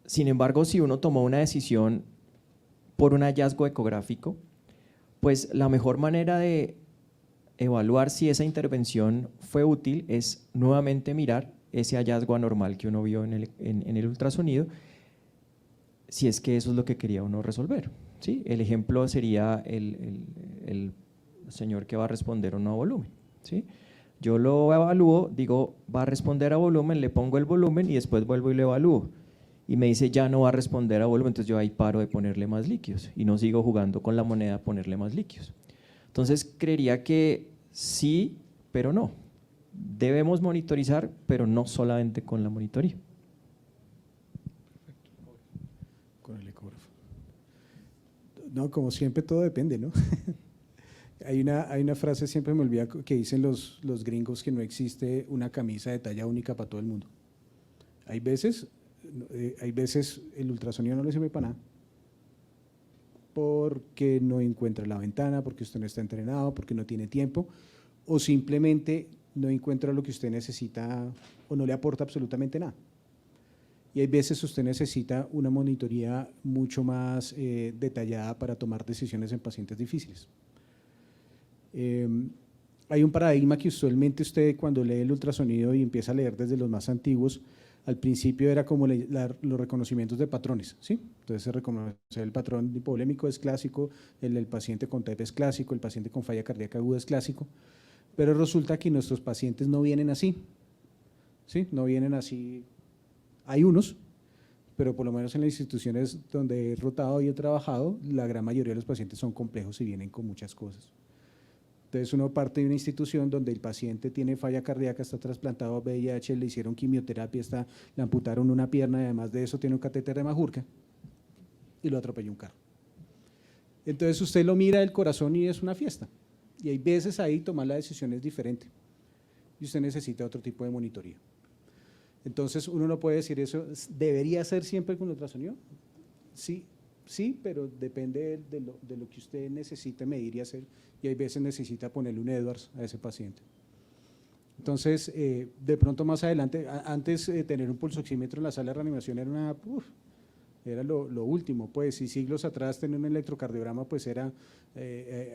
Sin embargo, si uno tomó una decisión por un hallazgo ecográfico, pues la mejor manera de evaluar si esa intervención fue útil es nuevamente mirar ese hallazgo anormal que uno vio en el ultrasonido, si es que eso es lo que quería uno resolver, ¿sí? El ejemplo sería el señor que va a responder o no a volumen, ¿sí? Yo lo evalúo, digo, va a responder a volumen, le pongo el volumen y después vuelvo y lo evalúo. Y me dice, ya no va a responder a volumen, entonces yo ahí paro de ponerle más líquidos y no sigo jugando con la moneda a ponerle más líquidos. Entonces, creería que sí, pero no. Debemos monitorizar, pero no solamente con la monitoría. Con el ecógrafo. No, como siempre todo depende, ¿no? Hay una frase, siempre me olvida, que dicen los gringos, que no existe una camisa de talla única para todo el mundo. Hay veces el ultrasonido no le sirve para nada, porque no encuentra la ventana, porque usted no está entrenado, porque no tiene tiempo, o simplemente no encuentra lo que usted necesita o no le aporta absolutamente nada. Y hay veces usted necesita una monitoría mucho más detallada para tomar decisiones en pacientes difíciles. Hay un paradigma que usualmente usted, cuando lee el ultrasonido y empieza a leer desde los más antiguos, al principio era como los reconocimientos de patrones, ¿sí? Entonces se reconoce el patrón hipovolémico es clásico, el del paciente con TEP es clásico, el paciente con falla cardíaca aguda es clásico, pero resulta que nuestros pacientes no vienen así, ¿sí? No vienen así, hay unos, pero por lo menos en las instituciones donde he rotado y he trabajado, la gran mayoría de los pacientes son complejos y vienen con muchas cosas. Entonces uno parte de una institución donde el paciente tiene falla cardíaca, está trasplantado a VIH, le hicieron quimioterapia, le amputaron una pierna y además de eso tiene un catéter de Majorca y lo atropelló un carro. Entonces usted lo mira del corazón y es una fiesta. Y hay veces ahí tomar la decisión es diferente. Y usted necesita otro tipo de monitoría. Entonces uno no puede decir eso, ¿debería ser siempre con ultrasonido? Sí, sí, pero depende de lo que usted necesite medir y hacer. Y hay veces necesita ponerle un Edwards a ese paciente. Entonces, de pronto más adelante, antes tener un pulsoxímetro en la sala de reanimación era lo último, pues, y siglos atrás tener un electrocardiograma, pues era,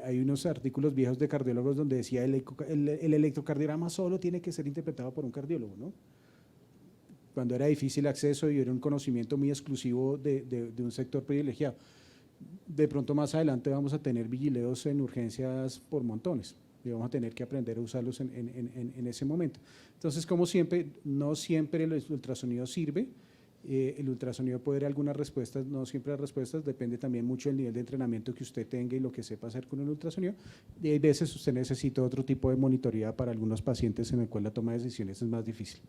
hay unos artículos viejos de cardiólogos donde decía el electrocardiograma solo tiene que ser interpretado por un cardiólogo, ¿no? Cuando era difícil acceso y era un conocimiento muy exclusivo de un sector privilegiado. De pronto más adelante vamos a tener vigileos en urgencias por montones y vamos a tener que aprender a usarlos en ese momento. Entonces, como siempre, no siempre el ultrasonido sirve. El ultrasonido puede dar algunas respuestas, no siempre las respuestas, depende también mucho del nivel de entrenamiento que usted tenga y lo que sepa hacer con el ultrasonido. Y hay veces usted necesita otro tipo de monitoría para algunos pacientes en el cual la toma de decisiones es más difícil.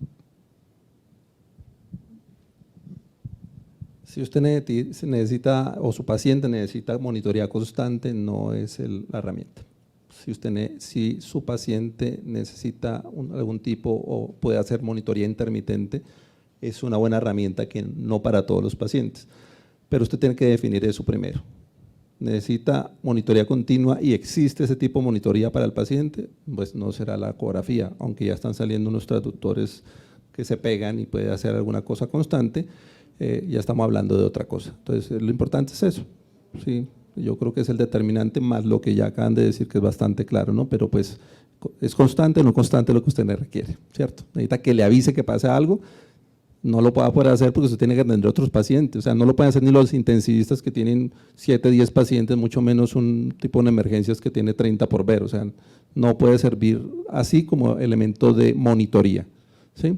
Si usted necesita o su paciente necesita monitoría constante, no es la herramienta. Si su paciente necesita algún tipo o puede hacer monitoría intermitente, es una buena herramienta que no para todos los pacientes. Pero usted tiene que definir eso primero. ¿Necesita monitoría continua y existe ese tipo de monitoría para el paciente? Pues no será la ecografía, aunque ya están saliendo unos traductores que se pegan y puede hacer alguna cosa constante. Ya estamos hablando de otra cosa. Entonces, lo importante es eso. Sí, yo creo que es el determinante más lo que ya acaban de decir, que es bastante claro, ¿no? Pero pues es constante o no constante lo que usted le requiere, ¿cierto? Necesita que le avise que pasa algo, no lo va a poder hacer porque usted tiene que atender a otros pacientes. O sea, no lo pueden hacer ni los intensivistas que tienen 7, 10 pacientes, mucho menos un tipo de emergencias que tiene 30 por ver. O sea, no puede servir así como elemento de monitoría, ¿sí?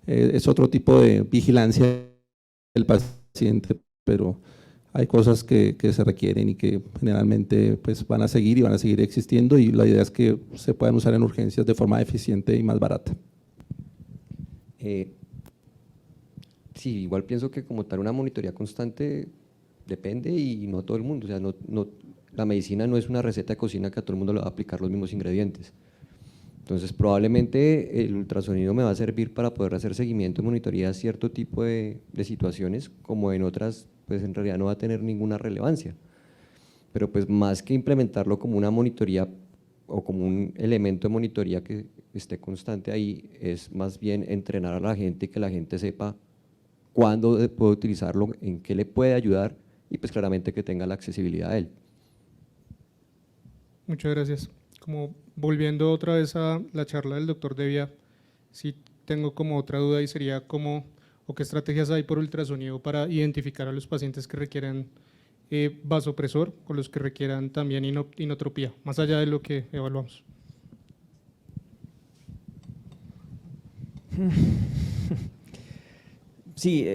Es otro tipo de vigilancia el paciente, pero hay cosas que se requieren y que generalmente pues, van a seguir y van a seguir existiendo, y la idea es que se puedan usar en urgencias de forma eficiente y más barata. Sí, igual pienso que como tal una monitoría constante depende y no todo el mundo, o sea, la medicina no es una receta de cocina que a todo el mundo le va a aplicar los mismos ingredientes. Entonces, probablemente el ultrasonido me va a servir para poder hacer seguimiento y monitoría a cierto tipo de situaciones, como en otras, pues en realidad no va a tener ninguna relevancia. Pero pues más que implementarlo como una monitoría o como un elemento de monitoría que esté constante ahí, es más bien entrenar a la gente y que la gente sepa cuándo puede utilizarlo, en qué le puede ayudar y pues claramente que tenga la accesibilidad a él. Muchas gracias. Como volviendo otra vez a la charla del doctor Devia, sí tengo como otra duda y sería cómo o qué estrategias hay por ultrasonido para identificar a los pacientes que requieren vasopresor con los que requieran también inotropía, más allá de lo que evaluamos. Sí,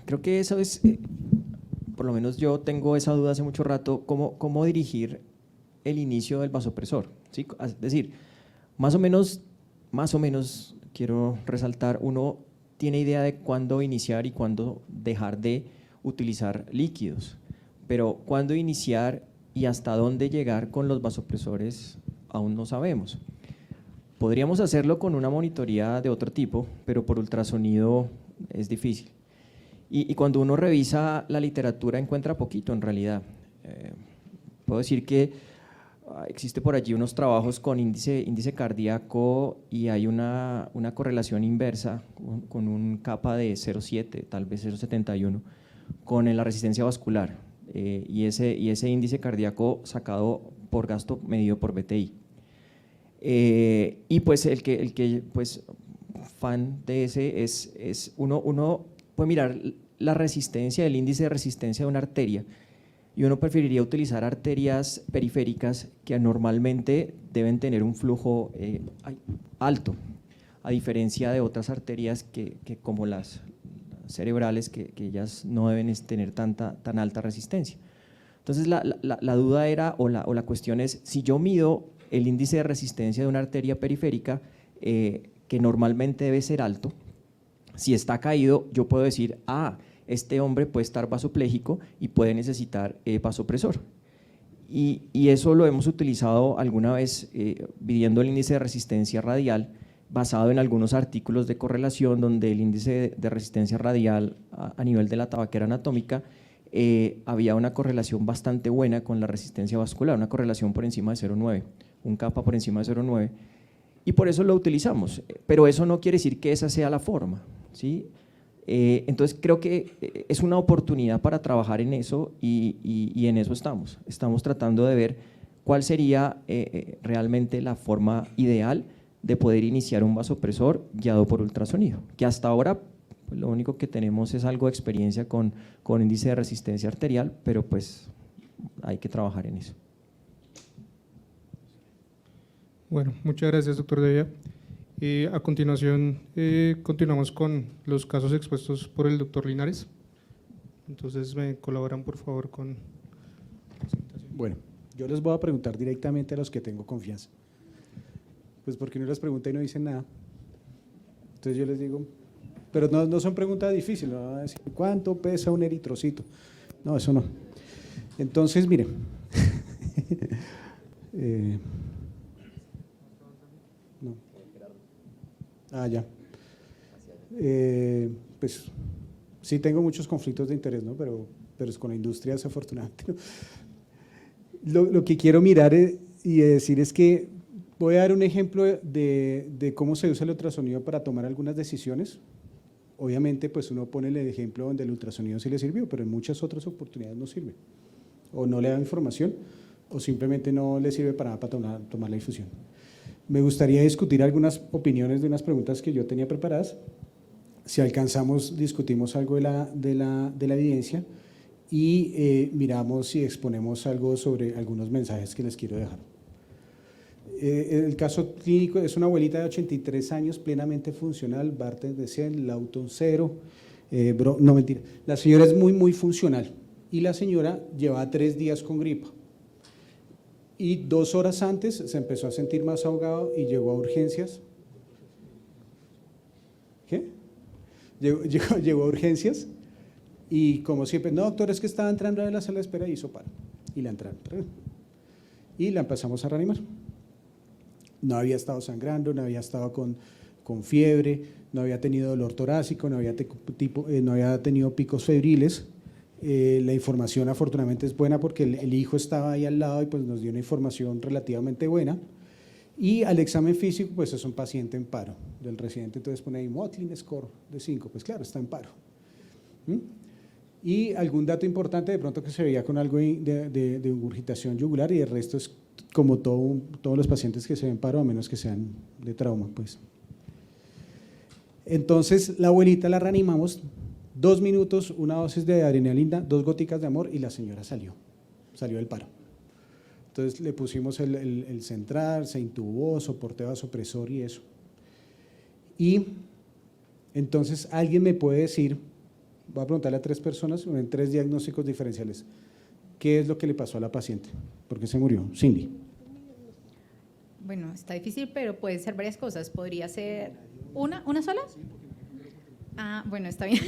creo que eso es, por lo menos yo tengo esa duda hace mucho rato, cómo dirigir el inicio del vasopresor, ¿sí? Es decir, más o menos, quiero resaltar, uno tiene idea de cuándo iniciar y cuándo dejar de utilizar líquidos, pero cuándo iniciar y hasta dónde llegar con los vasopresores aún no sabemos. Podríamos hacerlo con una monitoría de otro tipo, pero por ultrasonido es difícil. Y cuando uno revisa la literatura encuentra poquito en realidad. Puedo decir que existe por allí unos trabajos con índice cardíaco y hay una correlación inversa con un kappa de 0,7, tal vez 0,71, con la resistencia vascular y ese índice cardíaco sacado por gasto medido por BTI. Y pues el que pues, fan de ese es uno puede mirar la resistencia, el índice de resistencia de una arteria, y uno preferiría utilizar arterias periféricas que normalmente deben tener un flujo alto, a diferencia de otras arterias que como las cerebrales, que ellas no deben tener tan alta resistencia. Entonces la duda era, o la cuestión es, si yo mido el índice de resistencia de una arteria periférica, que normalmente debe ser alto, si está caído, yo puedo decir, este hombre puede estar vasopléjico y puede necesitar vasopresor. y eso lo hemos utilizado alguna vez midiendo el índice de resistencia radial, basado en algunos artículos de correlación donde el índice de resistencia radial a nivel de la tabaquera anatómica había una correlación bastante buena con la resistencia vascular, una correlación por encima de 0,9, un kappa por encima de 0,9, y por eso lo utilizamos, pero eso no quiere decir que esa sea la forma, ¿sí? Entonces creo que es una oportunidad para trabajar en eso y en eso estamos tratando de ver cuál sería realmente la forma ideal de poder iniciar un vasopresor guiado por ultrasonido, que hasta ahora pues, lo único que tenemos es algo de experiencia con índice de resistencia arterial, pero pues hay que trabajar en eso. Bueno, muchas gracias, doctor Devia. A continuación, continuamos con los casos expuestos por el doctor Linares. Entonces, ¿me colaboran, por favor, con la presentación? Bueno, yo les voy a preguntar directamente a los que tengo confianza. Pues porque no les pregunta y no dicen nada. Entonces yo les digo, pero no son preguntas difíciles, no van a decir, ¿cuánto pesa un eritrocito? No, eso no. Entonces, miren. No. Ya. Pues sí tengo muchos conflictos de interés, ¿no? Pero es con la industria desafortunadamente. Lo que quiero mirar y decir es que voy a dar un ejemplo de cómo se usa el ultrasonido para tomar algunas decisiones. Obviamente, pues uno pone el ejemplo donde el ultrasonido sí le sirvió, pero en muchas otras oportunidades no sirve. O no le da información, o simplemente no le sirve para nada para tomar la infusión. Me gustaría discutir algunas opiniones de unas preguntas que yo tenía preparadas. Si alcanzamos, discutimos algo de la evidencia y miramos y exponemos algo sobre algunos mensajes que les quiero dejar. El caso clínico es una abuelita de 83 años, plenamente funcional, Bartes de 100, Lawton 0, no mentira, la señora es muy funcional y la señora llevaba 3 días con gripa y 2 horas antes se empezó a sentir más ahogado y llegó a urgencias. ¿Qué? Llegó a urgencias y como siempre, no doctor, es que estaba entrando a la sala de espera y hizo paro y la entraron y la empezamos a reanimar. No había estado sangrando, no había estado con fiebre, no había tenido dolor torácico, no había tenido picos febriles. La información afortunadamente es buena porque el hijo estaba ahí al lado y pues nos dio una información relativamente buena. Y al examen físico, pues es un paciente en paro del residente, entonces pone ahí Motley score de 5, pues claro, está en paro. Y algún dato importante de pronto que se veía con algo de ingurgitación yugular y el resto es como todos los pacientes que se ven paro, a menos que sean de trauma, pues. Entonces, la abuelita la reanimamos, 2 minutos, una dosis de adrenalina, 2 goticas de amor y la señora salió del paro. Entonces, le pusimos el central, se intubó, soporte vasopresor y eso. Y entonces, alguien me puede decir, voy a preguntarle a 3 personas, en 3 diagnósticos diferenciales, ¿qué es lo que le pasó a la paciente? ¿Por qué se murió? Cindy. Bueno, está difícil, pero puede ser varias cosas. ¿Podría ser una sola? Bueno, está bien.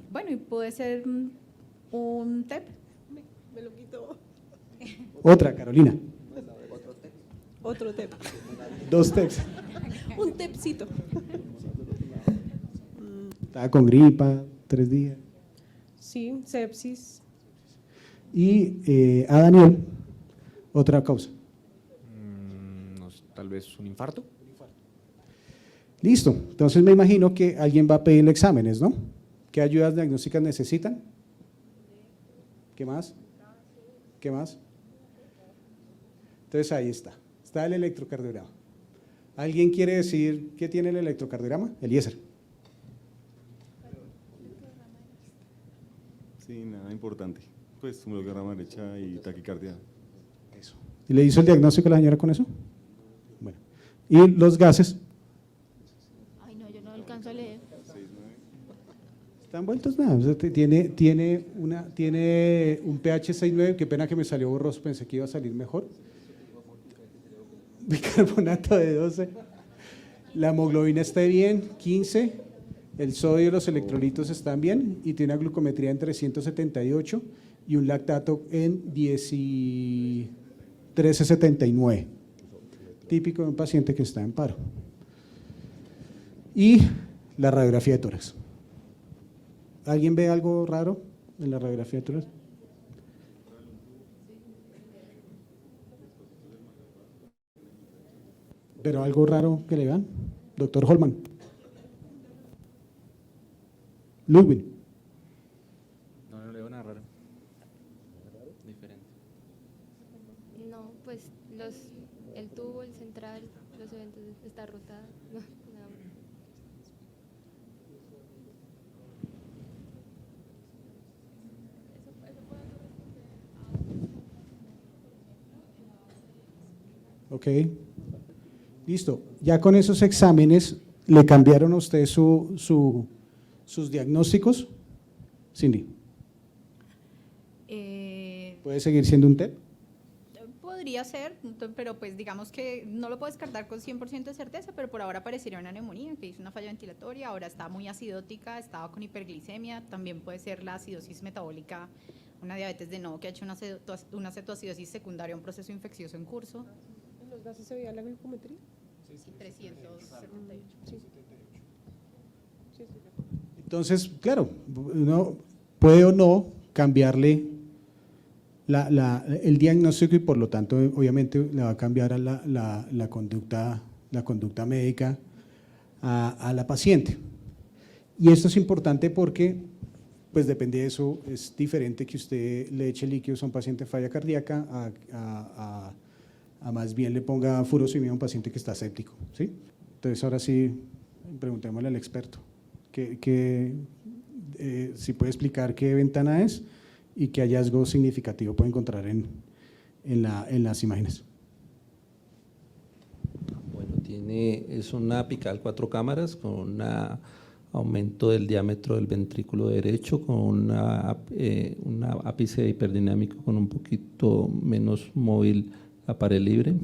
Bueno, y puede ser un TEP. Me lo quitó. Otra, Carolina. Otro TEP. 2 TEPs. Un TEPcito. Estaba con gripa, 3 días. Sí, sepsis. Y a Daniel, otra causa. Tal vez un infarto. Listo, entonces me imagino que alguien va a pedirle exámenes, ¿no? ¿Qué ayudas diagnósticas necesitan? ¿Qué más? ¿Qué más? Entonces ahí está el electrocardiograma. ¿Alguien quiere decir qué tiene el electrocardiograma? Eliezer. Sí, nada importante. Pues tomograma derecha y taquicardia. Eso. ¿Y le hizo el diagnóstico a la señora con eso? Bueno. ¿Y los gases? Ay, no, yo no alcanzo a leer. Están vueltos nada. O sea, tiene un pH 6,9. Qué pena que me salió borroso, pensé que iba a salir mejor. Bicarbonato de 12. La hemoglobina está bien, 15. El sodio y los electrolitos están bien y tiene una glucometría en 378. y un lactato en 13,79, típico de un paciente que está en paro. Y la radiografía de tórax. ¿Alguien ve algo raro en la radiografía de tórax? ¿Pero algo raro que le vean? Doctor Holman. Ludwig. No, no leo nada raro. Diferente. No, pues el tubo, el central, los eventos está rotado. No, nada más. Ok. Listo. Ya con esos exámenes, ¿le cambiaron a usted sus diagnósticos? Cindy. ¿Puede seguir siendo un TEP? Podría ser, pero pues digamos que no lo puedo descartar con 100% de certeza, pero por ahora parecería una neumonía, que hizo una falla ventilatoria, ahora está muy acidótica, estaba con hiperglicemia, también puede ser la acidosis metabólica, una diabetes de novo que ha hecho una cetoacidosis secundaria a un proceso infeccioso en curso. ¿En los gases se veía la glucometría? Sí, 378. Sí. Sí, estoy de acuerdo. Entonces, claro, uno puede o no cambiarle el diagnóstico y por lo tanto, obviamente, le va a cambiar a la conducta médica a la paciente. Y esto es importante porque, pues depende de eso, es diferente que usted le eche líquidos a un paciente de falla cardíaca a más bien le ponga furosemida a un paciente que está séptico, ¿sí? Entonces, ahora sí, preguntémosle al experto, si puede explicar qué ventana es y qué hallazgo significativo puede encontrar en las imágenes. Bueno, es una apical 4 cámaras con un aumento del diámetro del ventrículo derecho, con un ápice hiperdinamico con un poquito menos móvil a pared libre.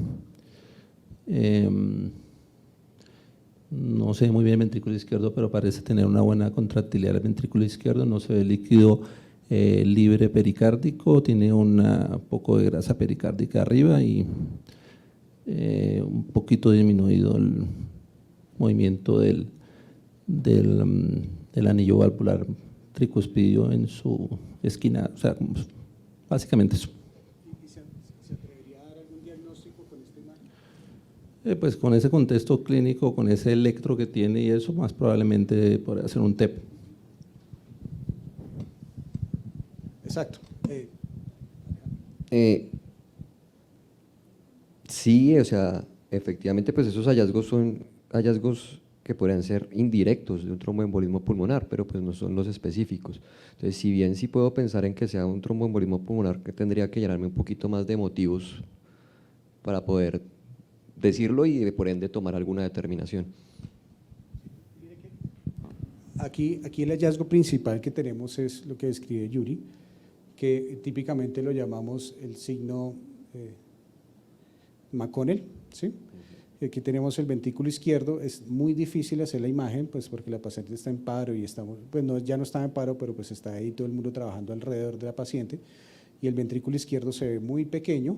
No se ve muy bien el ventrículo izquierdo, pero parece tener una buena contractilidad el ventrículo izquierdo, no se ve líquido libre pericárdico, tiene un poco de grasa pericárdica arriba y un poquito disminuido el movimiento del anillo valvular tricuspidio en su esquina, o sea, básicamente eso. ¿Se atrevería a dar algún diagnóstico con esta imagen? Pues con ese contexto clínico, con ese electro que tiene y eso, más probablemente podría ser un TEP. Exacto. Sí, o sea, efectivamente, pues esos hallazgos son hallazgos que podrían ser indirectos de un tromboembolismo pulmonar, pero pues no son los específicos. Entonces, si bien sí puedo pensar en que sea un tromboembolismo pulmonar, que tendría que llenarme un poquito más de motivos para poder decirlo y por ende tomar alguna determinación. Aquí el hallazgo principal que tenemos es lo que describe Yuri, que típicamente lo llamamos el signo McConnell, ¿sí? Aquí tenemos el ventrículo izquierdo, es muy difícil hacer la imagen, pues porque la paciente está en paro y estamos, pues ya no está en paro, pero pues está ahí todo el mundo trabajando alrededor de la paciente, y el ventrículo izquierdo se ve muy pequeño,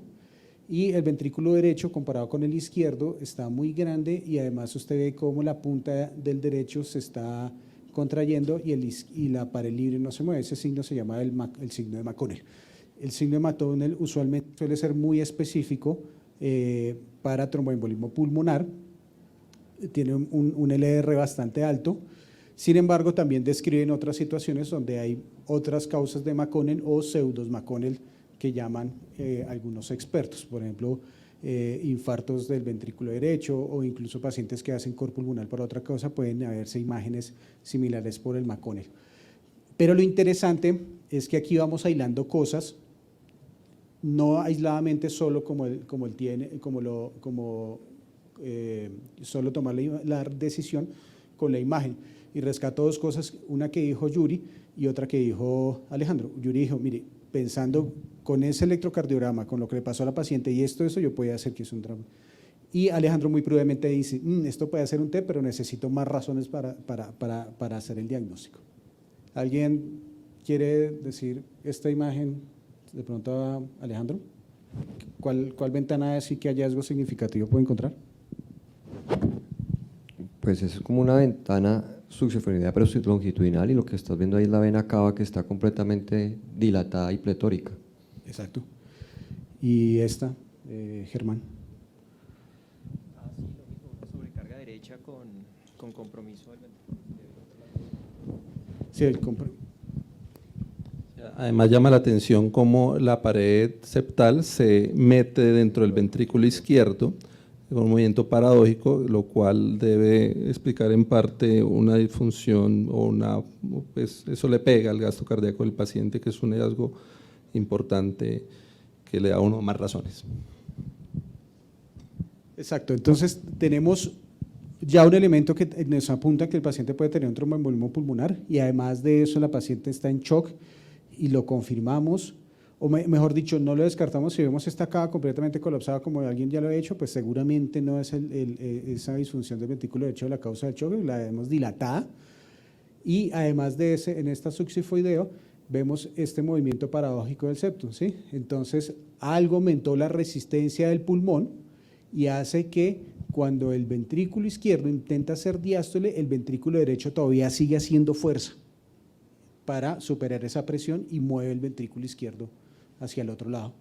y el ventrículo derecho comparado con el izquierdo está muy grande, y además usted ve cómo la punta del derecho se está contrayendo y la pared libre no se mueve. Ese signo se llama el signo de McConnell. El signo de McConnell usualmente suele ser muy específico para tromboembolismo pulmonar, tiene un LR bastante alto, sin embargo también describen otras situaciones donde hay otras causas de McConnell o pseudos McConnell que llaman algunos expertos, por ejemplo, infartos del ventrículo derecho o incluso pacientes que hacen cor pulmonar por otra cosa, pueden haberse imágenes similares por el McConnell. Pero lo interesante es que aquí vamos aislando cosas, no aisladamente solo solo tomar la decisión con la imagen. Y rescato dos cosas, una que dijo Yuri y otra que dijo Alejandro. Yuri dijo, mire, pensando con ese electrocardiograma, con lo que le pasó a la paciente y eso yo podía hacer que es un trauma. Y Alejandro muy prudente dice, esto puede ser un TEP, pero necesito más razones para hacer el diagnóstico. ¿Alguien quiere decir esta imagen de pronto, Alejandro, ¿cuál ventana así que hallazgo significativo puede encontrar? Pues es como una ventana succiformidad pero longitudinal, y lo que estás viendo ahí es la vena cava que está completamente dilatada y pletórica. Exacto. ¿Y esta, Germán? Sí, lo mismo, sobrecarga derecha con compromiso del Sí, Además llama la atención cómo la pared septal se mete dentro del ventrículo izquierdo con un movimiento paradójico, lo cual debe explicar en parte una disfunción o pues eso le pega al gasto cardíaco del paciente, que es un hallazgo importante que le da a uno más razones. Exacto, entonces tenemos ya un elemento que nos apunta que el paciente puede tener un tromboembolismo pulmonar, y además de eso la paciente está en shock y lo confirmamos, o mejor dicho, no lo descartamos. Si vemos esta cava completamente colapsada como alguien ya lo ha hecho, pues seguramente no es esa disfunción del ventrículo derecho la causa del shock, la vemos dilatada, y además de en esta succifoideo vemos este movimiento paradójico del septum, ¿sí? Entonces algo aumentó la resistencia del pulmón y hace que cuando el ventrículo izquierdo intenta hacer diástole, el ventrículo derecho todavía sigue haciendo fuerza para superar esa presión y mueve el ventrículo izquierdo hacia el otro lado,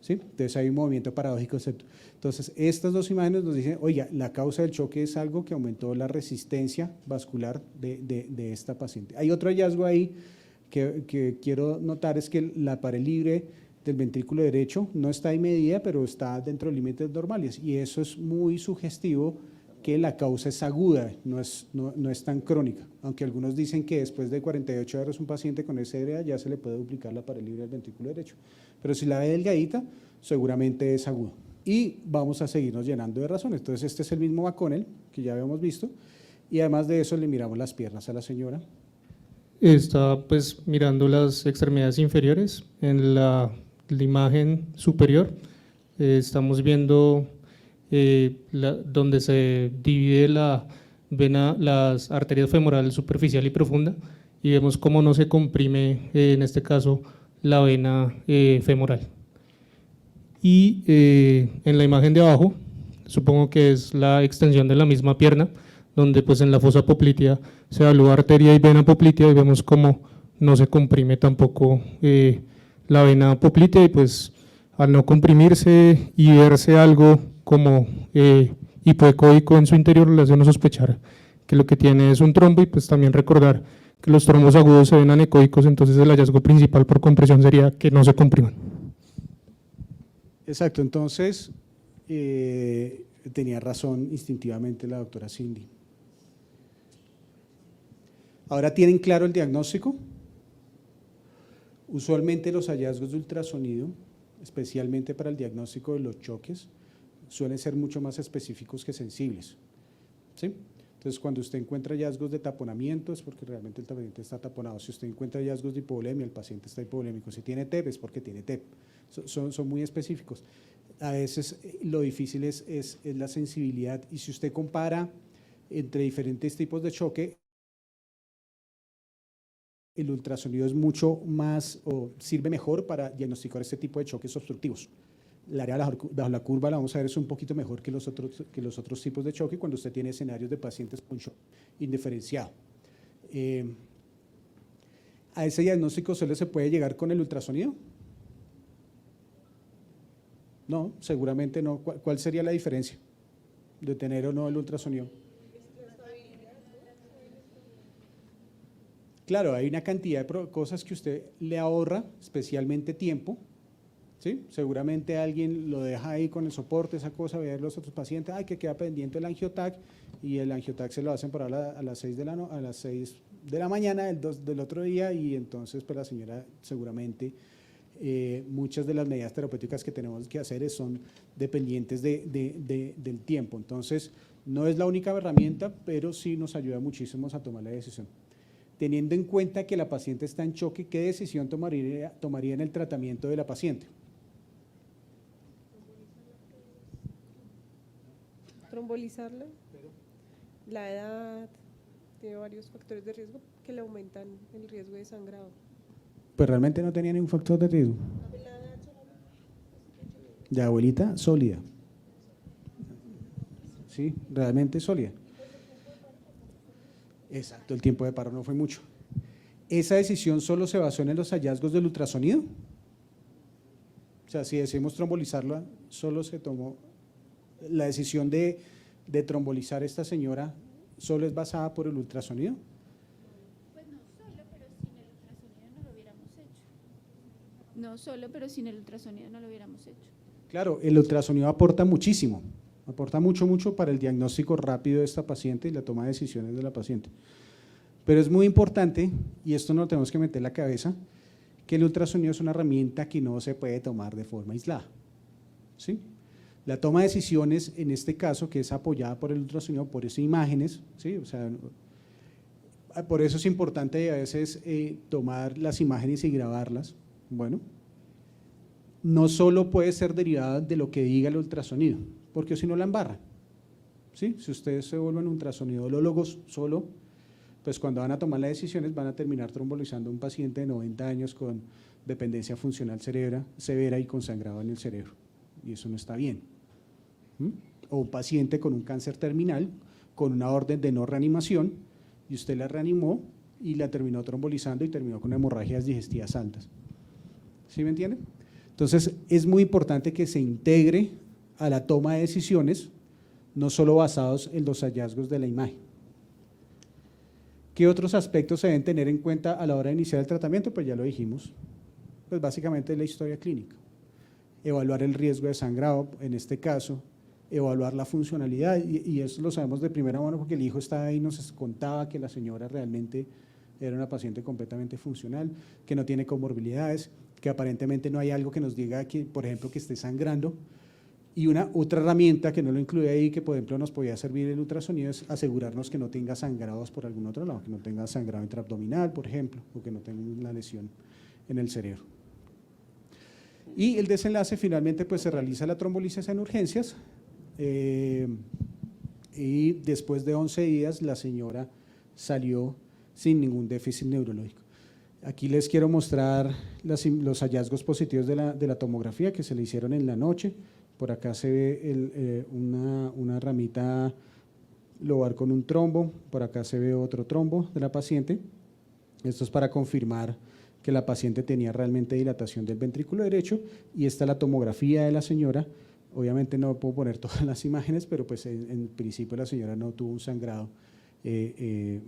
¿sí? Entonces hay un movimiento paradójico del septum. Entonces estas dos imágenes nos dicen, oiga, la causa del choque es algo que aumentó la resistencia vascular de esta paciente. Hay otro hallazgo ahí que quiero notar, es que la pared libre del ventrículo derecho no está ahí medida, pero está dentro de límites normales, y eso es muy sugestivo que la causa es aguda, no es tan crónica, aunque algunos dicen que después de 48 horas un paciente con SDA ya se le puede duplicar la pared libre del ventrículo derecho, pero si la ve delgadita, seguramente es agudo. Y vamos a seguirnos llenando de razones. Entonces este es el mismo McConnell que ya habíamos visto, y además de eso le miramos las piernas a la señora. Está pues mirando las extremidades inferiores. En la imagen superior estamos viendo donde se divide la vena, las arterias femoral superficial y profunda, y vemos cómo no se comprime en este caso la vena femoral. Y en la imagen de abajo, supongo que es la extensión de la misma pierna, donde pues en la fosa poplitea se evalúa arteria y vena poplitea, y vemos cómo no se comprime tampoco la vena poplitea, y pues al no comprimirse y verse algo como hipoecóico en su interior, le hace uno sospechar que lo que tiene es un trombo, y pues también recordar que los trombos agudos se ven anecoicos, entonces el hallazgo principal por compresión sería que no se compriman. Exacto, entonces tenía razón instintivamente la doctora Cindy. ¿Ahora tienen claro el diagnóstico? Usualmente los hallazgos de ultrasonido, especialmente para el diagnóstico de los choques, suelen ser mucho más específicos que sensibles, ¿sí? Entonces, cuando usted encuentra hallazgos de taponamiento es porque realmente el paciente está taponado. Si usted encuentra hallazgos de hipovolemia, el paciente está hipovolémico. Si tiene TEP es porque tiene TEP. Son muy específicos. A veces lo difícil es la sensibilidad, y si usted compara entre diferentes tipos de choque, el ultrasonido es mucho más, o sirve mejor para diagnosticar este tipo de choques obstructivos. El área bajo la curva, la vamos a ver, es un poquito mejor que los otros tipos de choque cuando usted tiene escenarios de pacientes con shock indiferenciado. ¿A ese diagnóstico solo se puede llegar con el ultrasonido? No, seguramente no. ¿Cuál sería la diferencia de tener o no el ultrasonido? Claro, hay una cantidad de cosas que usted le ahorra, especialmente tiempo, ¿sí? Seguramente alguien lo deja ahí con el soporte, esa cosa, ver los otros pacientes, que queda pendiente el angiotac, y el angiotac se lo hacen por a las 6 de la mañana del otro día, y entonces pues la señora seguramente muchas de las medidas terapéuticas que tenemos que hacer son dependientes del tiempo. Entonces no es la única herramienta, pero sí nos ayuda muchísimo a tomar la decisión. Teniendo en cuenta que la paciente está en choque, ¿qué decisión tomaría en el tratamiento de la paciente? Trombolizarla. La edad tiene varios factores de riesgo que le aumentan el riesgo de sangrado. Pues realmente no tenía ningún factor de riesgo. De abuelita sólida. Sí, realmente sólida. Exacto, el tiempo de paro no fue mucho. ¿Esa decisión solo se basó en los hallazgos del ultrasonido? O sea, si decidimos trombolizarla, solo se tomó la decisión de trombolizar a esta señora, ¿solo es basada por el ultrasonido? Pues no solo, pero sin el ultrasonido no lo hubiéramos hecho. No solo, pero sin el ultrasonido no lo hubiéramos hecho. Claro, el ultrasonido aporta muchísimo, aporta mucho para el diagnóstico rápido de esta paciente y la toma de decisiones de la paciente. Pero es muy importante, y esto no lo tenemos que meter en la cabeza, que el ultrasonido es una herramienta que no se puede tomar de forma aislada. ¿Sí? La toma de decisiones, en este caso, que es apoyada por el ultrasonido, por esas imágenes, ¿sí? O sea, por eso es importante a veces tomar las imágenes y grabarlas. Bueno, no solo puede ser derivada de lo que diga el ultrasonido, porque si no la embarra. ¿Sí? Si ustedes se vuelven ultrasonidólogos solo, pues cuando van a tomar las decisiones van a terminar trombolizando a un paciente de 90 años con dependencia funcional severa y con sangrado en el cerebro, y eso no está bien. O un paciente con un cáncer terminal, con una orden de no reanimación, y usted la reanimó y la terminó trombolizando y terminó con hemorragias digestivas altas. ¿Sí me entienden? Entonces, es muy importante que se integre a la toma de decisiones, no solo basados en los hallazgos de la imagen. ¿Qué otros aspectos se deben tener en cuenta a la hora de iniciar el tratamiento? Pues ya lo dijimos, pues básicamente la historia clínica. Evaluar el riesgo de sangrado, en este caso, evaluar la funcionalidad, y eso lo sabemos de primera mano porque el hijo estaba ahí y nos contaba que la señora realmente era una paciente completamente funcional, que no tiene comorbilidades, que aparentemente no hay algo que nos diga que, por ejemplo, que esté sangrando. Y otra herramienta que no lo incluye ahí, que por ejemplo nos podía servir el ultrasonido, es asegurarnos que no tenga sangrados por algún otro lado, que no tenga sangrado intraabdominal, por ejemplo, o que no tenga una lesión en el cerebro. Y el desenlace finalmente pues se realiza la trombolisis en urgencias, y después de 11 días la señora salió sin ningún déficit neurológico. Aquí les quiero mostrar los hallazgos positivos de la tomografía que se le hicieron en la noche. Por acá se ve una ramita lobar con un trombo, por acá se ve otro trombo de la paciente. Esto es para confirmar que la paciente tenía realmente dilatación del ventrículo derecho, y esta es la tomografía de la señora. Obviamente no puedo poner todas las imágenes, pero pues en principio la señora no tuvo un sangrado que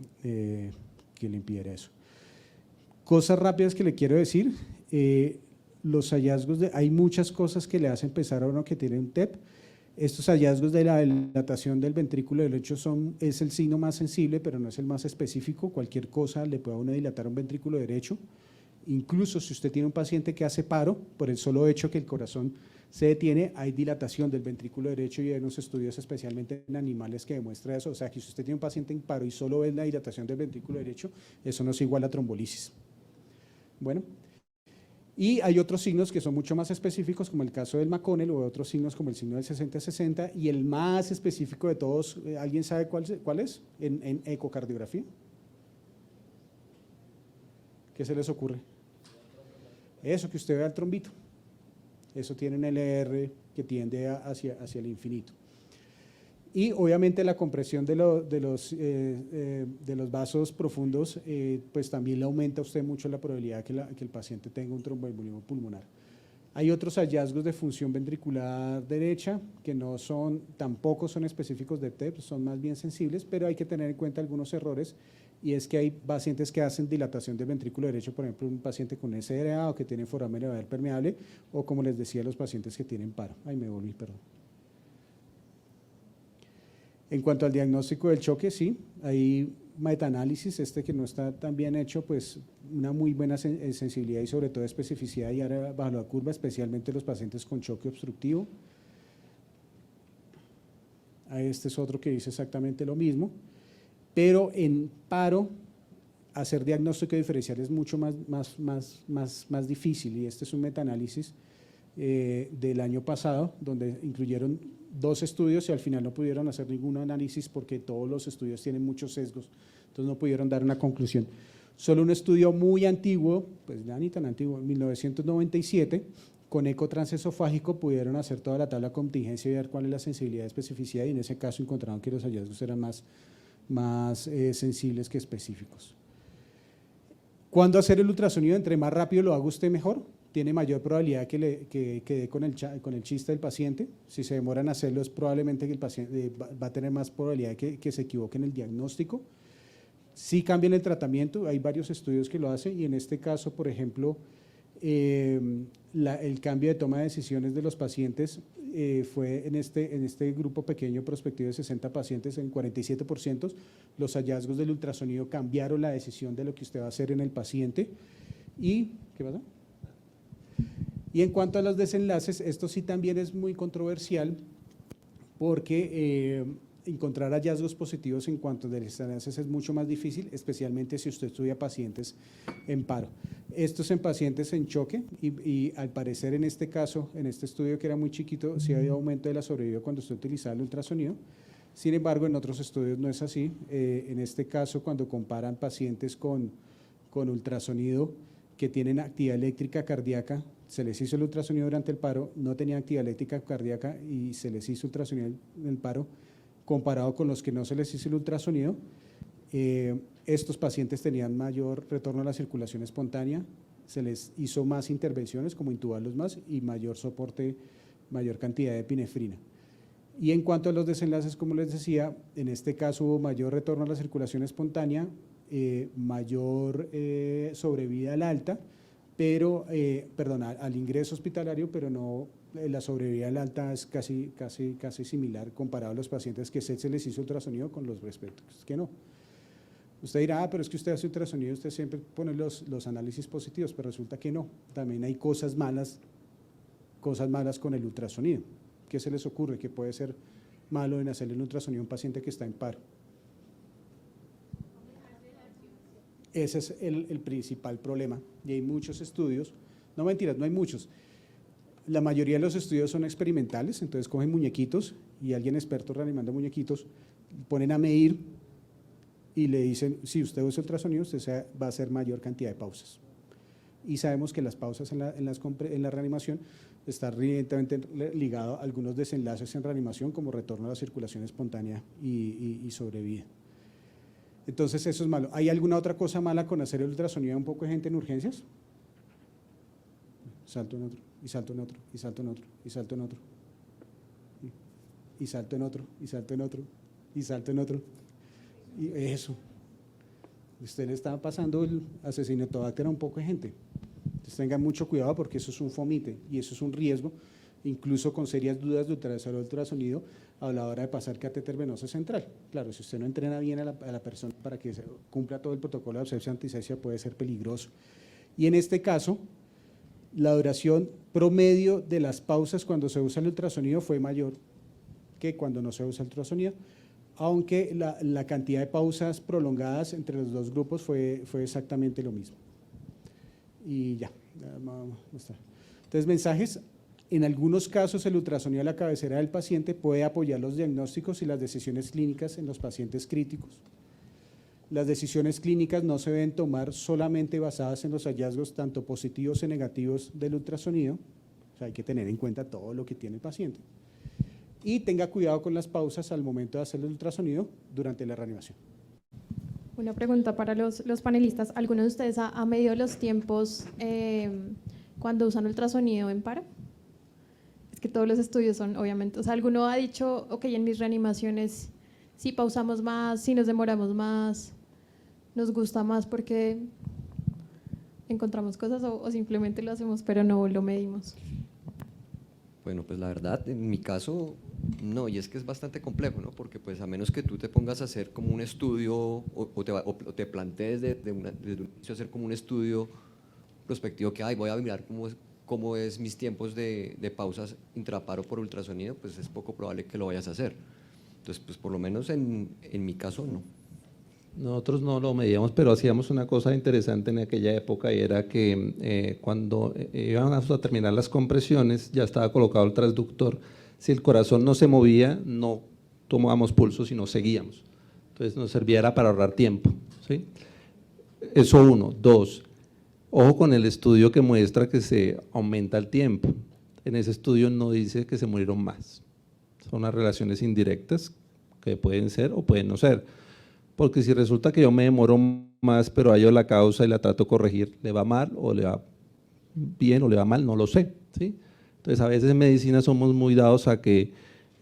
le impidiera eso. Cosas rápidas que le quiero decir, los hallazgos, hay muchas cosas que le hacen pensar a uno que tiene un TEP. Estos hallazgos de la dilatación del ventrículo derecho es el signo más sensible, pero no es el más específico. Cualquier cosa le puede a uno dilatar un ventrículo derecho. Incluso si usted tiene un paciente que hace paro, por el solo hecho que el corazón se detiene, hay dilatación del ventrículo derecho, y hay unos estudios especialmente en animales que demuestra eso. O sea, que si usted tiene un paciente en paro y solo ve la dilatación del ventrículo derecho, eso no es igual a trombolisis. Bueno, y hay otros signos que son mucho más específicos, como el caso del McConnell, o otros signos como el signo del 60-60, y el más específico de todos, ¿alguien sabe cuál es? En ecocardiografía. ¿Qué se les ocurre? Eso, que usted vea el trombito. Eso tiene un LR que tiende hacia el infinito. Y obviamente la compresión de los vasos profundos, pues también le aumenta a usted mucho la probabilidad que el paciente tenga un tromboembolismo pulmonar. Hay otros hallazgos de función ventricular derecha que tampoco son específicos de TEP, son más bien sensibles, pero hay que tener en cuenta algunos errores, y es que hay pacientes que hacen dilatación del ventrículo derecho, por ejemplo, un paciente con SRA o que tiene foramen alveolar permeable, o como les decía, los pacientes que tienen paro. Ay, me volví, perdón. En cuanto al diagnóstico del choque, sí, hay metaanálisis, que no está tan bien hecho, pues una muy buena sensibilidad y sobre todo especificidad y área bajo la curva, especialmente los pacientes con choque obstructivo. Este es otro que dice exactamente lo mismo, pero en paro hacer diagnóstico diferencial es mucho más difícil, y este es un metaanálisis del año pasado, donde incluyeron 2 estudios y al final no pudieron hacer ningún análisis porque todos los estudios tienen muchos sesgos, entonces no pudieron dar una conclusión. Solo un estudio muy antiguo, pues ya ni tan antiguo, en 1997, con eco transesofágico pudieron hacer toda la tabla de contingencia y ver cuál es la sensibilidad y especificidad, y en ese caso encontraron que los hallazgos eran más sensibles que específicos. ¿Cuándo hacer el ultrasonido? Entre más rápido lo haga usted, mejor. Tiene mayor probabilidad que quede con el chiste del paciente. Si se demora en hacerlo, es probablemente que el paciente va a tener más probabilidad de que se equivoque en el diagnóstico. Sí cambian el tratamiento, hay varios estudios que lo hacen, y en este caso, por ejemplo, el cambio de toma de decisiones de los pacientes fue en este grupo pequeño prospectivo de 60 pacientes, en 47%, los hallazgos del ultrasonido cambiaron la decisión de lo que usted va a hacer en el paciente. ¿Y qué pasa? Y en cuanto a los desenlaces, esto sí también es muy controversial, porque encontrar hallazgos positivos en cuanto a desenlaces es mucho más difícil, especialmente si usted estudia pacientes en paro. Estos en pacientes en choque, y al parecer en este caso, en este estudio que era muy chiquito, sí había aumento de la sobrevida cuando usted utilizaba el ultrasonido. Sin embargo, en otros estudios no es así. En este caso, cuando comparan pacientes con ultrasonido que tienen actividad eléctrica cardíaca, se les hizo el ultrasonido durante el paro, no tenían actividad eléctrica cardíaca y se les hizo ultrasonido en el paro, comparado con los que no se les hizo el ultrasonido, estos pacientes tenían mayor retorno a la circulación espontánea, se les hizo más intervenciones como intubarlos más y mayor soporte, mayor cantidad de epinefrina. Y en cuanto a los desenlaces, como les decía, en este caso hubo mayor retorno a la circulación espontánea, mayor sobrevida al alta, pero, al ingreso hospitalario, pero no, la sobrevida al alta es casi similar comparado a los pacientes que se les hizo ultrasonido con los respectos que no. Usted dirá, pero es que usted hace ultrasonido, usted siempre pone los análisis positivos, pero resulta que no, también hay cosas malas con el ultrasonido. ¿Qué se les ocurre que puede ser malo en hacerle el ultrasonido a un paciente que está en paro? Ese es el principal problema, y hay muchos estudios, no mentiras, no hay muchos, la mayoría de los estudios son experimentales, entonces cogen muñequitos y alguien experto reanimando muñequitos, ponen a medir y le dicen, si usted usa ultrasonido, usted va a hacer mayor cantidad de pausas. Y sabemos que las pausas en la reanimación están directamente ligadas a algunos desenlaces en reanimación, como retorno a la circulación espontánea y sobrevida. Entonces eso es malo. ¿Hay alguna otra cosa mala con hacer el ultrasonido a un poco de gente en urgencias? Salto en otro, y salto en otro, y salto en otro, y salto en otro, y salto en otro, y salto en otro, y salto en otro. Y eso. Usted le está pasando el Acinetobacter a un poco de gente. Entonces tengan mucho cuidado, porque eso es un fomite y eso es un riesgo, incluso con serias dudas de utilizar el ultrasonido a la hora de pasar catéter venoso central. Claro, si usted no entrena bien a la persona para que cumpla todo el protocolo de abscesia antisepsia, puede ser peligroso. Y en este caso, la duración promedio de las pausas cuando se usa el ultrasonido fue mayor que cuando no se usa el ultrasonido, aunque la cantidad de pausas prolongadas entre los dos grupos fue exactamente lo mismo. Y ya está. Entonces, mensajes. En algunos casos, el ultrasonido a la cabecera del paciente puede apoyar los diagnósticos y las decisiones clínicas en los pacientes críticos. Las decisiones clínicas no se deben tomar solamente basadas en los hallazgos tanto positivos y negativos del ultrasonido, o sea, hay que tener en cuenta todo lo que tiene el paciente. Y tenga cuidado con las pausas al momento de hacer el ultrasonido durante la reanimación. Una pregunta para los panelistas. ¿Alguno de ustedes ha medido los tiempos cuando usan ultrasonido en paro? Es que todos los estudios son, obviamente, o sea, alguno ha dicho, ok, en mis reanimaciones si pausamos más, si nos demoramos más, nos gusta más porque encontramos cosas o simplemente lo hacemos pero no lo medimos. Bueno, pues la verdad, en mi caso, no, y es que es bastante complejo, ¿no? Porque pues a menos que tú te pongas a hacer como un estudio o te plantees desde un inicio hacer como un estudio prospectivo que voy a mirar cómo es mis tiempos de pausas intraparo por ultrasonido, pues es poco probable que lo vayas a hacer. Entonces, pues por lo menos en mi caso, no. Nosotros no lo medíamos, pero hacíamos una cosa interesante en aquella época, y era que cuando íbamos a terminar las compresiones, ya estaba colocado el transductor. Si el corazón no se movía, no tomábamos pulso, sino seguíamos. Entonces nos servía para ahorrar tiempo, ¿sí? Eso uno. Dos, ojo con el estudio que muestra que se aumenta el tiempo. En ese estudio no dice que se murieron más. Son unas relaciones indirectas que pueden ser o pueden no ser. Porque si resulta que yo me demoro más, pero hallo la causa y la trato de corregir, ¿le va mal o le va bien o le va mal? No lo sé, ¿sí? Entonces, a veces en medicina somos muy dados a que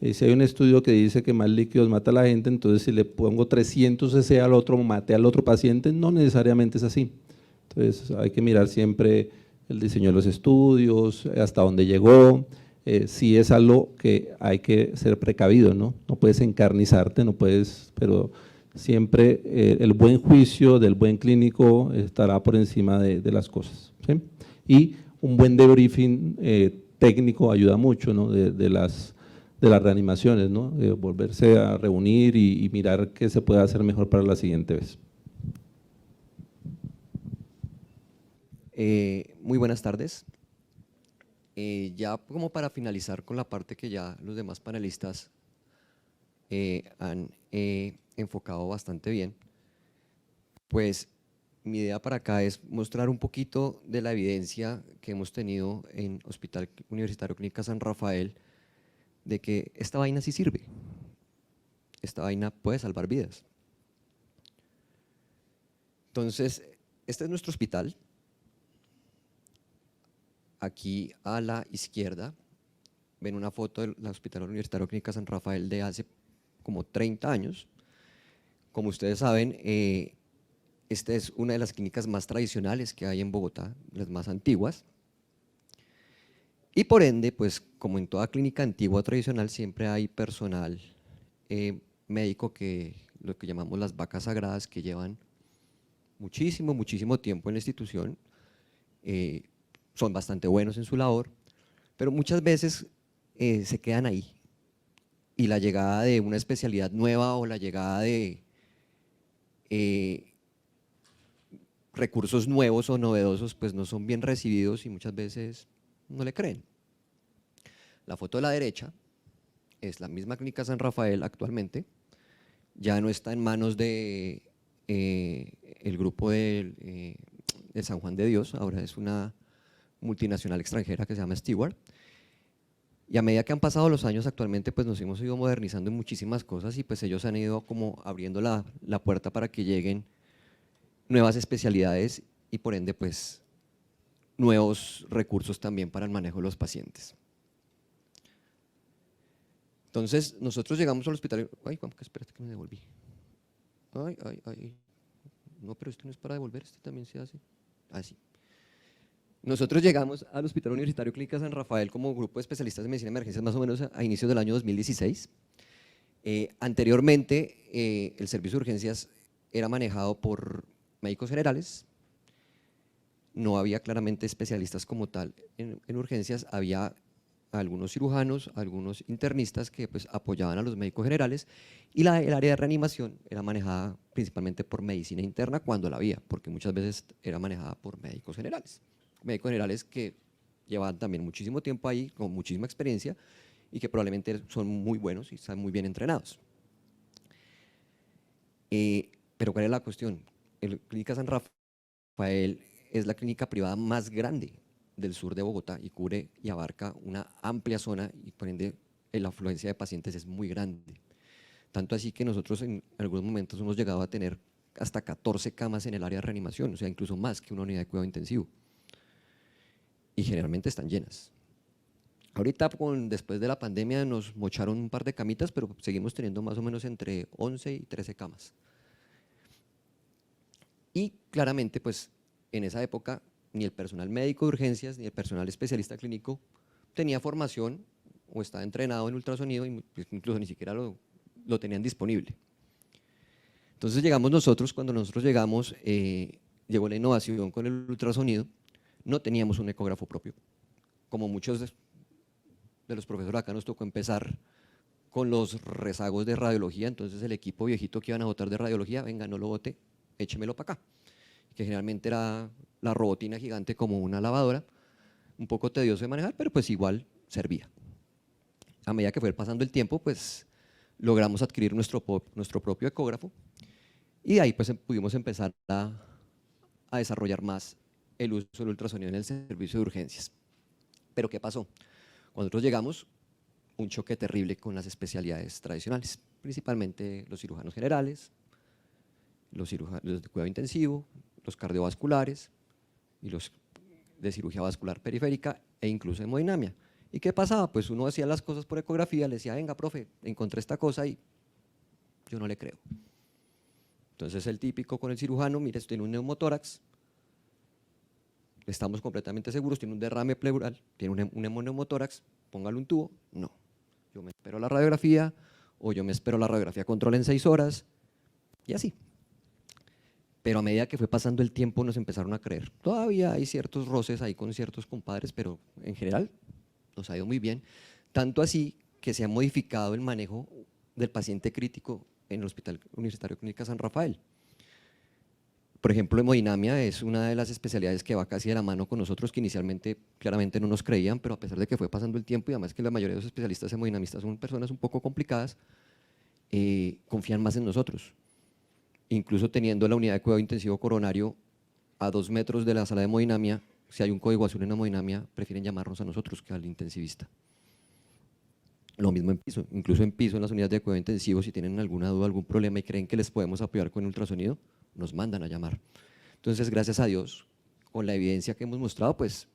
si hay un estudio que dice que más líquidos mata a la gente, entonces si le pongo 300 cc al otro, mate al otro paciente, no necesariamente es así. Entonces, hay que mirar siempre el diseño de los estudios, hasta dónde llegó, si es algo que hay que ser precavido, ¿no? No puedes encarnizarte, no puedes, pero siempre el buen juicio del buen clínico estará por encima de las cosas, ¿sí? Y un buen debriefing técnico ayuda mucho, ¿no? de las reanimaciones, ¿no? Volverse a reunir y mirar qué se puede hacer mejor para la siguiente vez. Muy buenas tardes. Ya como para finalizar con la parte que ya los demás panelistas han enfocado bastante bien, pues mi idea para acá es mostrar un poquito de la evidencia que hemos tenido en Hospital Universitario Clínica San Rafael de que esta vaina sí sirve, esta vaina puede salvar vidas. Entonces, este es nuestro hospital. Aquí a la izquierda ven una foto del Hospital Universitario Clínica San Rafael de hace como 30 años. Como ustedes saben, esta es una de las clínicas más tradicionales que hay en Bogotá, las más antiguas. Y por ende, pues como en toda clínica antigua o tradicional, siempre hay personal médico que lo que llamamos las vacas sagradas, que llevan muchísimo tiempo en la institución, son bastante buenos en su labor, pero muchas veces se quedan ahí. Y la llegada de una especialidad nueva o la llegada de recursos nuevos o novedosos, pues no son bien recibidos y muchas veces no le creen. La foto de la derecha es la misma clínica San Rafael actualmente, ya no está en manos de el grupo de San Juan de Dios, ahora es una multinacional extranjera que se llama Steward. Y a medida que han pasado los años, actualmente pues nos hemos ido modernizando en muchísimas cosas y pues ellos han ido como abriendo la puerta para que lleguen nuevas especialidades y por ende pues nuevos recursos también para el manejo de los pacientes. Entonces nosotros llegamos al hospital, ay Juan, espérate que me devolví. No, pero esto no es para devolver, este también se hace, así. Nosotros llegamos al Hospital Universitario Clínica San Rafael como grupo de especialistas de medicina de emergencias más o menos a inicios del año 2016. Anteriormente el servicio de urgencias era manejado por médicos generales, no había claramente especialistas como tal en urgencias, había algunos cirujanos, algunos internistas que pues apoyaban a los médicos generales y el área de reanimación era manejada principalmente por medicina interna cuando la había, porque muchas veces era manejada por médicos generales que llevan también muchísimo tiempo ahí, con muchísima experiencia y que probablemente son muy buenos y están muy bien entrenados. Pero ¿cuál es la cuestión? El Clínica San Rafael es la clínica privada más grande del sur de Bogotá y cubre y abarca una amplia zona y por ende la afluencia de pacientes es muy grande. Tanto así que nosotros en algunos momentos hemos llegado a tener hasta 14 camas en el área de reanimación, o sea, incluso más que una unidad de cuidado intensivo. Y generalmente están llenas. Ahorita, después de la pandemia, nos mocharon un par de camitas, pero seguimos teniendo más o menos entre 11 y 13 camas. Y claramente, pues, en esa época, ni el personal médico de urgencias, ni el personal especialista clínico tenía formación o estaba entrenado en ultrasonido, y incluso ni siquiera lo tenían disponible. Entonces llegamos nosotros, cuando nosotros llegamos, llegó la innovación con el ultrasonido. No teníamos un ecógrafo propio, como muchos de los profesores acá nos tocó empezar con los rezagos de radiología, entonces el equipo viejito que iban a botar de radiología, venga, no lo bote, échemelo para acá, que generalmente era la robotina gigante como una lavadora, un poco tedioso de manejar, pero pues igual servía. A medida que fue pasando el tiempo, pues logramos adquirir nuestro propio ecógrafo y de ahí pues pudimos empezar a desarrollar más el uso del ultrasonido en el servicio de urgencias. Pero ¿qué pasó? Cuando nosotros llegamos, un choque terrible con las especialidades tradicionales, principalmente los cirujanos generales, los de cuidado intensivo, los cardiovasculares y los de cirugía vascular periférica e incluso hemodinamia. ¿Y qué pasaba? Pues uno hacía las cosas por ecografía, le decía, venga, profe, encontré esta cosa y yo no le creo. Entonces el típico con el cirujano, mire, esto tiene un neumotórax, estamos completamente seguros, tiene un derrame pleural, tiene un hemoneumotórax, póngale un tubo. No, yo me espero la radiografía o yo me espero la radiografía control en 6 horas y así. Pero a medida que fue pasando el tiempo nos empezaron a creer. Todavía hay ciertos roces ahí con ciertos compadres, pero en general nos ha ido muy bien. Tanto así que se ha modificado el manejo del paciente crítico en el Hospital Universitario Clínica San Rafael. Por ejemplo, hemodinamia es una de las especialidades que va casi de la mano con nosotros, que inicialmente claramente no nos creían, pero a pesar de que fue pasando el tiempo y además que la mayoría de los especialistas hemodinamistas son personas un poco complicadas, confían más en nosotros. Incluso teniendo la unidad de cuidado intensivo coronario a 2 metros de la sala de hemodinamia, si hay un código azul en hemodinamia, prefieren llamarnos a nosotros que al intensivista. Lo mismo en piso, incluso en piso en las unidades de cuidado intensivo, si tienen alguna duda, algún problema y creen que les podemos apoyar con ultrasonido, nos mandan a llamar. Entonces, gracias a Dios, con la evidencia que hemos mostrado, pues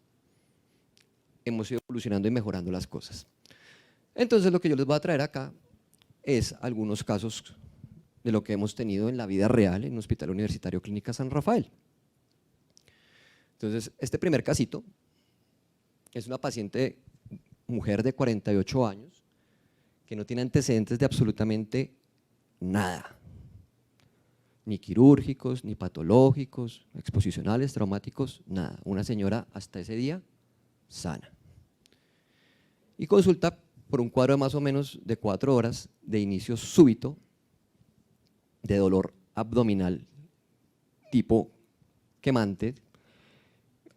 hemos ido evolucionando y mejorando las cosas. Entonces, lo que yo les voy a traer acá es algunos casos de lo que hemos tenido en la vida real en el Hospital Universitario Clínica San Rafael. Entonces, este primer casito es una paciente, mujer de 48 años, que no tiene antecedentes de absolutamente nada, ni quirúrgicos, ni patológicos, exposicionales, traumáticos, nada. Una señora hasta ese día sana. Y consulta por un cuadro de más o menos de 4 horas de inicio súbito de dolor abdominal tipo quemante,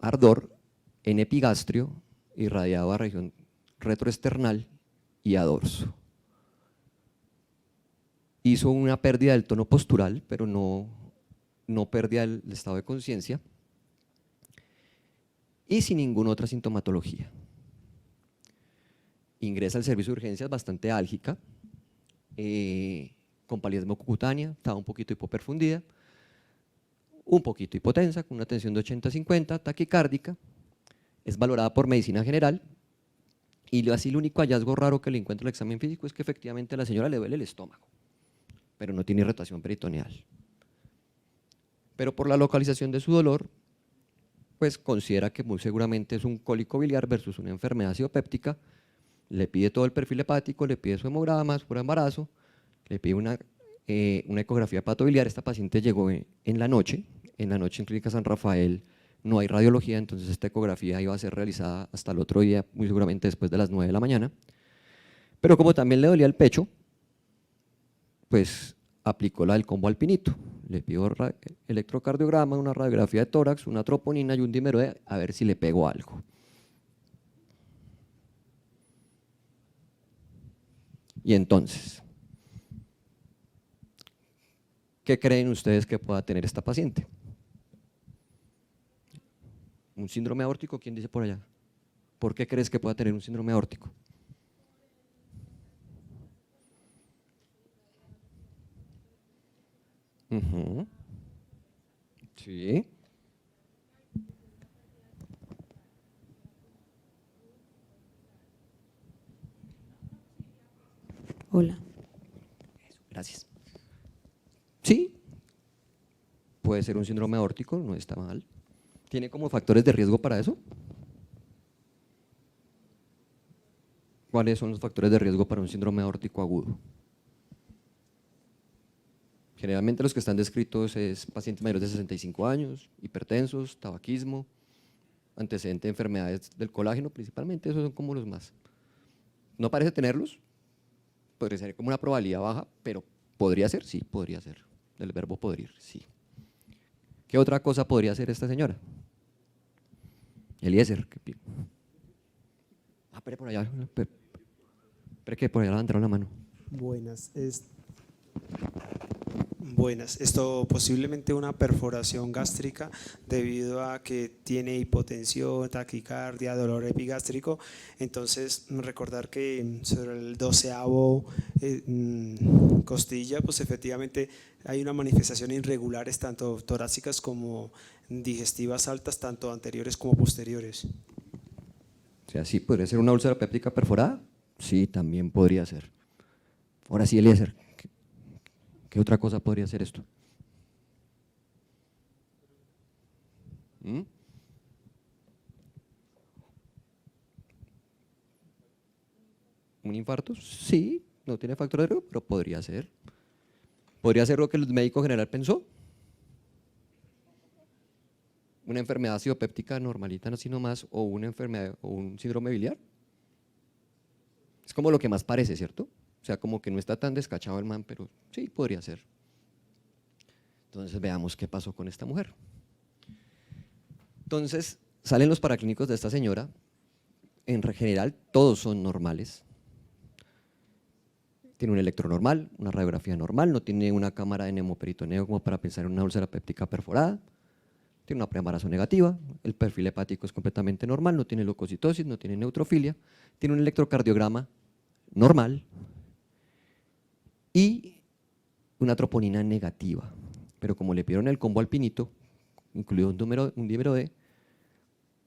ardor en epigastrio irradiado a región retroesternal y a dorso. Hizo una pérdida del tono postural, pero no pérdida del estado de conciencia y sin ninguna otra sintomatología. Ingresa al servicio de urgencias bastante álgica, con palidez mucocutánea, estaba un poquito hipoperfundida, un poquito hipotensa, con una tensión de 80-50, taquicárdica, es valorada por medicina general y así el único hallazgo raro que le encuentra el examen físico es que efectivamente a la señora le duele el estómago, pero no tiene irritación peritoneal. Pero por la localización de su dolor, pues considera que muy seguramente es un cólico biliar versus una enfermedad acidopéptica, le pide todo el perfil hepático, le pide su hemograma, su embarazo, le pide una ecografía hepatobiliar. Esta paciente llegó en la noche en Clínica San Rafael no hay radiología, entonces esta ecografía iba a ser realizada hasta el otro día, muy seguramente después de las 9 de la mañana, pero como también le dolía el pecho, pues aplicó la del combo alpinito, le pidió electrocardiograma, una radiografía de tórax, una troponina y un dímero E, a ver si le pegó algo. Y entonces, ¿qué creen ustedes que pueda tener esta paciente? ¿Un síndrome aórtico? ¿Quién dice por allá? ¿Por qué crees que pueda tener un síndrome aórtico? Sí. Hola. Gracias. Sí, puede ser un síndrome aórtico, no está mal. ¿Tiene como factores de riesgo para eso? ¿Cuáles son los factores de riesgo para un síndrome aórtico agudo? Generalmente los que están descritos es pacientes mayores de 65 años, hipertensos, tabaquismo, antecedente de enfermedades del colágeno, principalmente esos son como los más. No parece tenerlos, podría ser como una probabilidad baja, pero podría ser, sí, podría ser, del verbo podrir, sí. ¿Qué otra cosa podría hacer esta señora? Eliezer. Espere por allá, espere que por allá levantaron la mano. Buenas. Buenas. Esto posiblemente una perforación gástrica debido a que tiene hipotensión, taquicardia, dolor epigástrico. Entonces, recordar que sobre el 12avo costilla, pues efectivamente hay una manifestación irregulares tanto torácicas como digestivas altas, tanto anteriores como posteriores. O sea, sí, ¿podría ser una úlcera péptica perforada? Sí, también podría ser. Ahora sí, Eliezer, ¿qué otra cosa podría ser esto? ¿Un infarto? Sí, no tiene factor de riesgo, pero podría ser. ¿Podría ser lo que el médico general pensó? ¿Una enfermedad acidopéptica normalita, así nomás, o una enfermedad o un síndrome biliar? Es como lo que más parece, ¿cierto? O sea, como que no está tan descachado el man, pero sí, podría ser. Entonces veamos qué pasó con esta mujer. Entonces salen los paraclínicos de esta señora, en general todos son normales. Tiene un electro normal, una radiografía normal, no tiene una cámara de nemoperitoneo como para pensar en una úlcera péptica perforada, tiene una preembarazo negativa, el perfil hepático es completamente normal, no tiene leucocitosis, no tiene neutrofilia, tiene un electrocardiograma normal y una troponina negativa, pero como le pidieron el combo alpinito, incluido un dímero D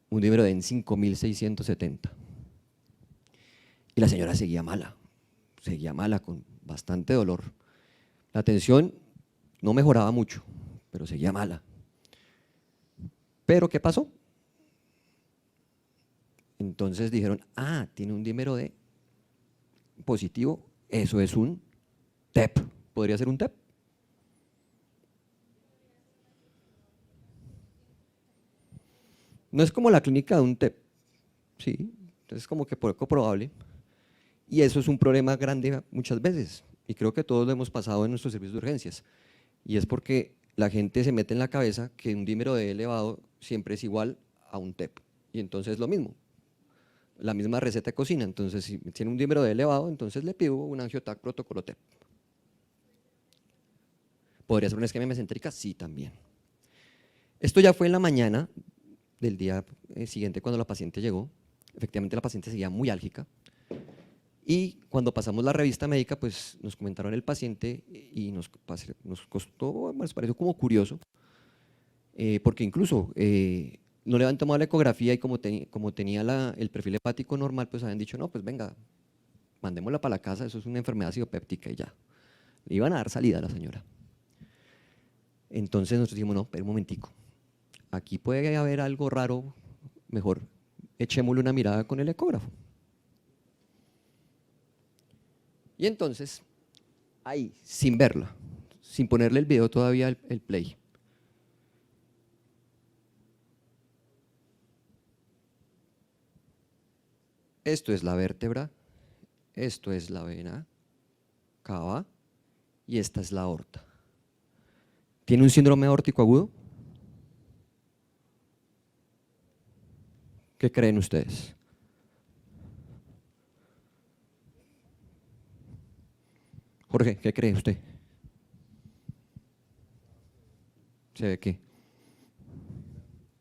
en 5.670. Y la señora seguía mala con bastante dolor. La tensión no mejoraba mucho, pero seguía mala. ¿Pero qué pasó? Entonces dijeron, tiene un dímero D positivo, eso es un TEP. ¿Podría ser un TEP? No es como la clínica de un TEP, ¿sí? Entonces es como que poco probable. Y eso es un problema grande muchas veces, y creo que todos lo hemos pasado en nuestros servicios de urgencias. Y es porque la gente se mete en la cabeza que un dímero D elevado siempre es igual a un TEP. Y entonces es lo mismo, la misma receta de cocina. Entonces si tiene un dímero D elevado, entonces le pido un angiotac protocolo TEP. ¿Podría ser una isquemia mesentérica? Sí, también. Esto ya fue en la mañana del día siguiente cuando la paciente llegó. Efectivamente la paciente seguía muy álgica. Y cuando pasamos la revista médica, pues nos comentaron el paciente y nos pareció como curioso, porque incluso no le habían tomado la ecografía y como tenía el perfil hepático normal, pues habían dicho, no, pues venga, mandémosla para la casa, eso es una enfermedad acidopéptica y ya. Le iban a dar salida a la señora. Entonces nosotros dijimos, no, espera un momentico, aquí puede haber algo raro, mejor echémosle una mirada con el ecógrafo. Y entonces, ahí, sin verla, sin ponerle el video todavía el play. Esto es la vértebra, esto es la vena cava y esta es la aorta. ¿Tiene un síndrome aórtico agudo? ¿Qué creen ustedes? Jorge, ¿qué cree usted? ¿Se ve qué?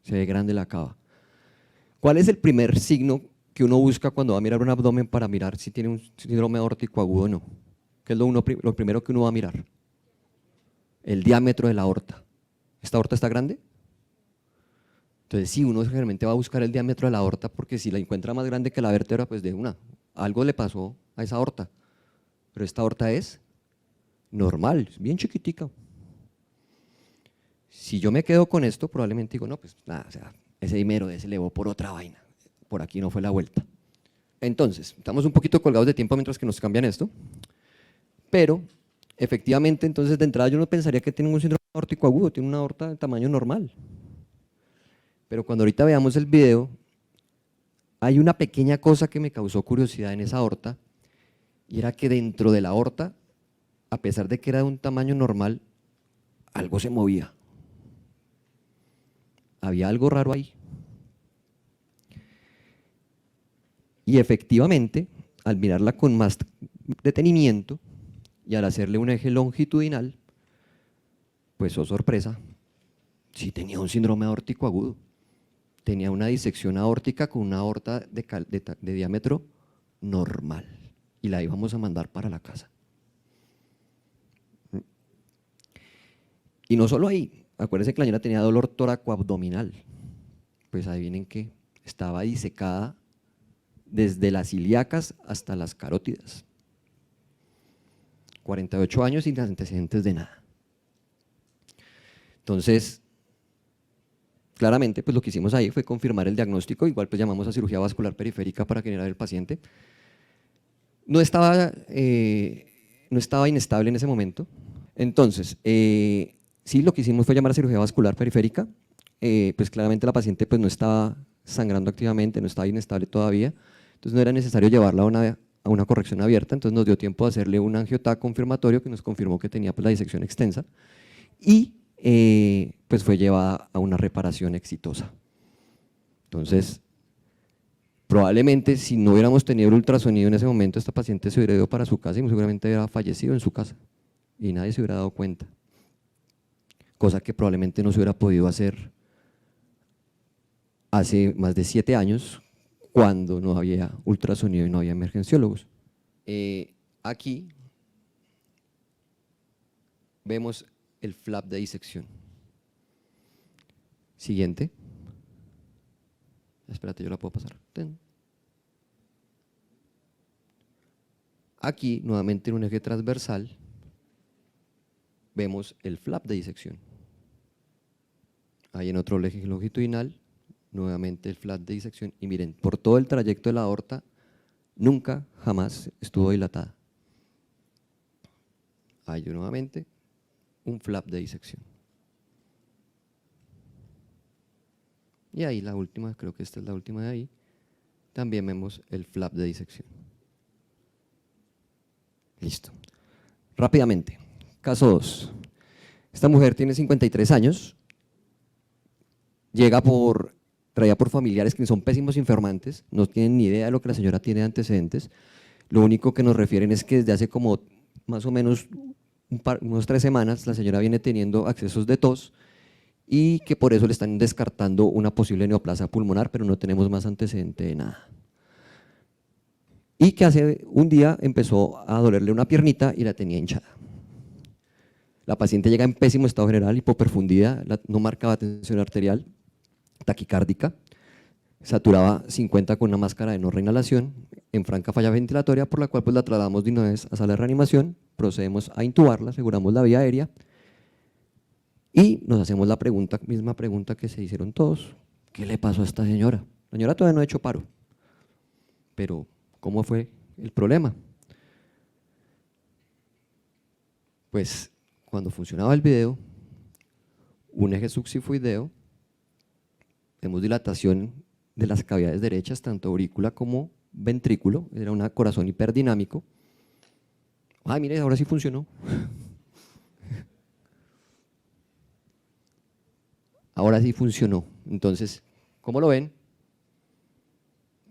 Se ve grande la cava. ¿Cuál es el primer signo que uno busca cuando va a mirar un abdomen para mirar si tiene un síndrome aórtico agudo o no? ¿Qué es lo primero que uno va a mirar? El diámetro de la aorta. ¿Esta aorta está grande? Entonces sí, uno generalmente va a buscar el diámetro de la aorta porque si la encuentra más grande que la vértebra, pues algo le pasó a esa aorta. Pero esta aorta es normal, es bien chiquitica. Si yo me quedo con esto, probablemente digo, no, pues nada, o sea, ese dímero se elevó por otra vaina, por aquí no fue la vuelta. Entonces, estamos un poquito colgados de tiempo mientras que nos cambian esto, pero efectivamente, entonces de entrada yo no pensaría que tiene un síndrome aórtico agudo, tiene una aorta de tamaño normal. Pero cuando ahorita veamos el video, hay una pequeña cosa que me causó curiosidad en esa aorta, y era que dentro de la aorta, a pesar de que era de un tamaño normal, algo se movía. Había algo raro ahí. Y efectivamente, al mirarla con más detenimiento y al hacerle un eje longitudinal, Pues, oh sorpresa, sí tenía un síndrome aórtico agudo. Tenía una disección aórtica con una aorta de diámetro normal y la íbamos a mandar para la casa. Y no solo ahí, acuérdense que la señora tenía dolor tóraco-abdominal. Pues adivinen qué, estaba disecada desde las ilíacas hasta las carótidas. 48 años sin antecedentes de nada. Entonces, claramente, pues lo que hicimos ahí fue confirmar el diagnóstico, igual pues llamamos a cirugía vascular periférica para generar el paciente. No estaba inestable en ese momento, entonces, sí, lo que hicimos fue llamar a cirugía vascular periférica, pues claramente la paciente pues no estaba sangrando activamente, no estaba inestable todavía, entonces no era necesario llevarla a una corrección abierta, entonces nos dio tiempo de hacerle un angio-TAC confirmatorio que nos confirmó que tenía pues la disección extensa y pues fue llevada a una reparación exitosa. Entonces, probablemente si no hubiéramos tenido el ultrasonido en ese momento, esta paciente se hubiera ido para su casa y seguramente hubiera fallecido en su casa y nadie se hubiera dado cuenta, cosa que probablemente no se hubiera podido hacer hace más de 7 años cuando no había ultrasonido y no había emergenciólogos. Aquí vemos el flap de disección. Siguiente. Espérate, yo la puedo pasar. Aquí, nuevamente en un eje transversal, vemos el flap de disección. Ahí en otro eje longitudinal, nuevamente el flap de disección. Y miren, por todo el trayecto de la aorta, nunca, jamás estuvo dilatada. Ahí nuevamente un flap de disección. Y ahí la última, creo que esta es la última de ahí, también vemos el flap de disección. Listo. Rápidamente, caso 2. Esta mujer tiene 53 años, traía por familiares que son pésimos informantes, no tienen ni idea de lo que la señora tiene de antecedentes, lo único que nos refieren es que desde hace como más o menos unas 3 semanas la señora viene teniendo accesos de tos y que por eso le están descartando una posible neoplasia pulmonar, pero no tenemos más antecedente de nada. Y que hace un día empezó a dolerle una piernita y la tenía hinchada. La paciente llega en pésimo estado general, hipoperfundida, no marcaba tensión arterial, taquicárdica, saturaba 50 con una máscara de no reinhalación, en franca falla ventilatoria, por la cual pues la trasladamos de una vez a sala de reanimación, procedemos a intubarla, aseguramos la vía aérea y nos hacemos la misma pregunta que se hicieron todos: ¿qué le pasó a esta señora? La señora todavía no ha hecho paro, pero ¿cómo fue el problema? Pues cuando funcionaba el video, un eje succifoideo, vemos dilatación de las cavidades derechas, tanto aurícula como ventrículo, era un corazón hiperddinámico. Ay, mire, ahora sí funcionó. Ahora sí funcionó. Entonces, ¿cómo lo ven?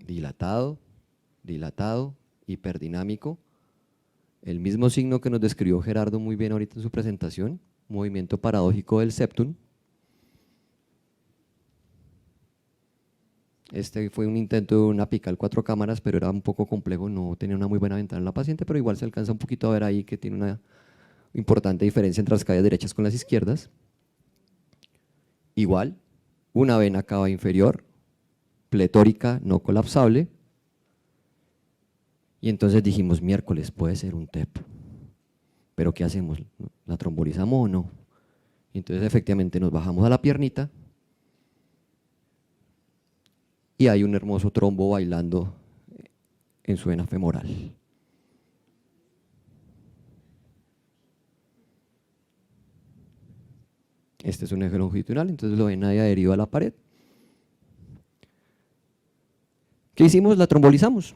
Dilatado, dilatado, hiperdinámico. El mismo signo que nos describió Gerardo muy bien ahorita en su presentación, movimiento paradójico del septum. Este fue un intento de una apical 4 cámaras, pero era un poco complejo, no tenía una muy buena ventana en la paciente, pero igual se alcanza un poquito a ver ahí que tiene una importante diferencia entre las cavidades derechas con las izquierdas. Igual, una vena cava inferior, pletórica, no colapsable, y entonces dijimos, miércoles, puede ser un TEP, pero ¿qué hacemos? ¿La trombolizamos o no? Y entonces efectivamente nos bajamos a la piernita, y hay un hermoso trombo bailando en su vena femoral. Este es un eje longitudinal, entonces lo ven ahí adherido a la pared. ¿Qué hicimos? La trombolizamos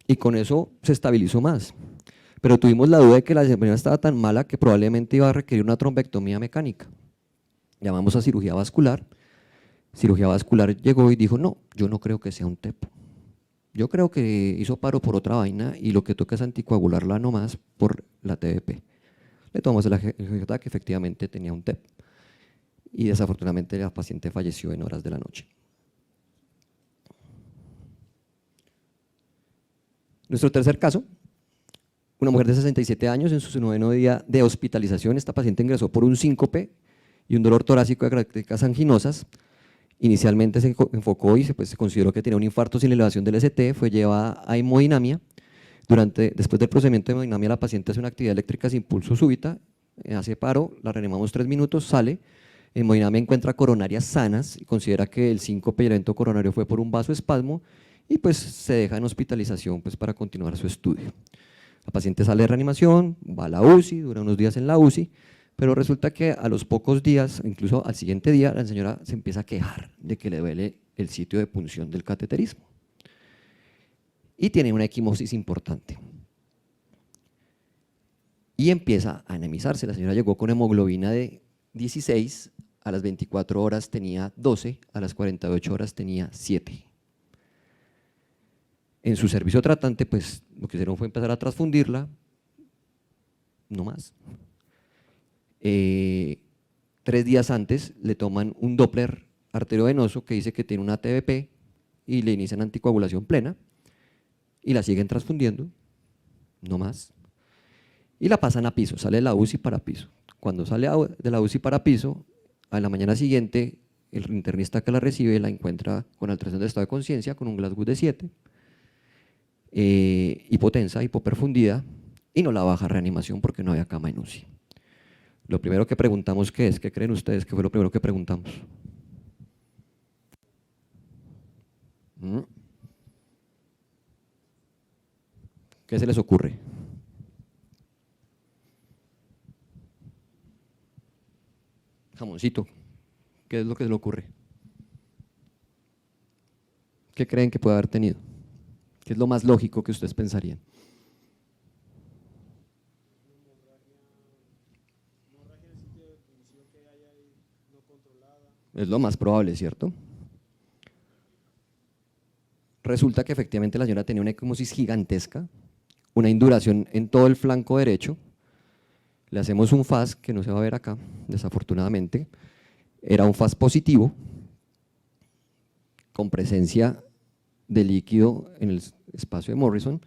y con eso se estabilizó más. Pero tuvimos la duda de que la enfermedad estaba tan mala que probablemente iba a requerir una trombectomía mecánica. Llamamos a cirugía vascular. Cirugía vascular llegó y dijo, no, yo no creo que sea un TEP. Yo creo que hizo paro por otra vaina y lo que toca es anticoagularla nomás por la TBP. Le tomamos el angio-TAC que efectivamente tenía un TEP. y desafortunadamente la paciente falleció en horas de la noche. Nuestro tercer caso, una mujer de 67 años en su 9º día de hospitalización. Esta paciente ingresó por un síncope y un dolor torácico de características anginosas. Inicialmente se enfocó y se consideró que tenía un infarto sin elevación del ST, fue llevada a hemodinamia. Después del procedimiento de hemodinamia, la paciente hace una actividad eléctrica sin pulso súbita, hace paro, la reanimamos 3 minutos, sale. En hemodinamia encuentra coronarias sanas y considera que el síncope y el evento coronario fue por un vasoespasmo y pues se deja en hospitalización pues para continuar su estudio. La paciente sale de reanimación, va a la UCI, dura unos días en la UCI, pero resulta que a los pocos días, incluso al siguiente día, la señora se empieza a quejar de que le duele el sitio de punción del cateterismo y tiene una equimosis importante. Y empieza a anemizarse. La señora llegó con hemoglobina de 16, a las 24 horas tenía 12, a las 48 horas tenía 7. En su servicio tratante, pues lo que hicieron fue empezar a transfundirla, no más. 3 días antes le toman un Doppler arteriovenoso que dice que tiene una TBP y le inician anticoagulación plena y la siguen transfundiendo, no más. Y la pasan a piso, sale de la UCI para piso. Cuando sale de la UCI para piso, a la mañana siguiente, el internista que la recibe la encuentra con alteración de estado de conciencia, con un Glasgow de 7, hipotensa, hipoperfundida, y no la baja a reanimación porque no había cama en UCI. Lo primero que preguntamos, ¿qué es? ¿Qué creen ustedes que fue lo primero que preguntamos? ¿Qué se les ocurre? Jamoncito, ¿qué es lo que se le ocurre? ¿Qué creen que puede haber tenido? ¿Qué es lo más lógico que ustedes pensarían? Es lo más probable, ¿cierto? Resulta que efectivamente la señora tenía una equimosis gigantesca, una induración en todo el flanco derecho. Le hacemos un FAS, que no se va a ver acá, desafortunadamente. Era un FAS positivo, con presencia de líquido en el espacio de Morrison,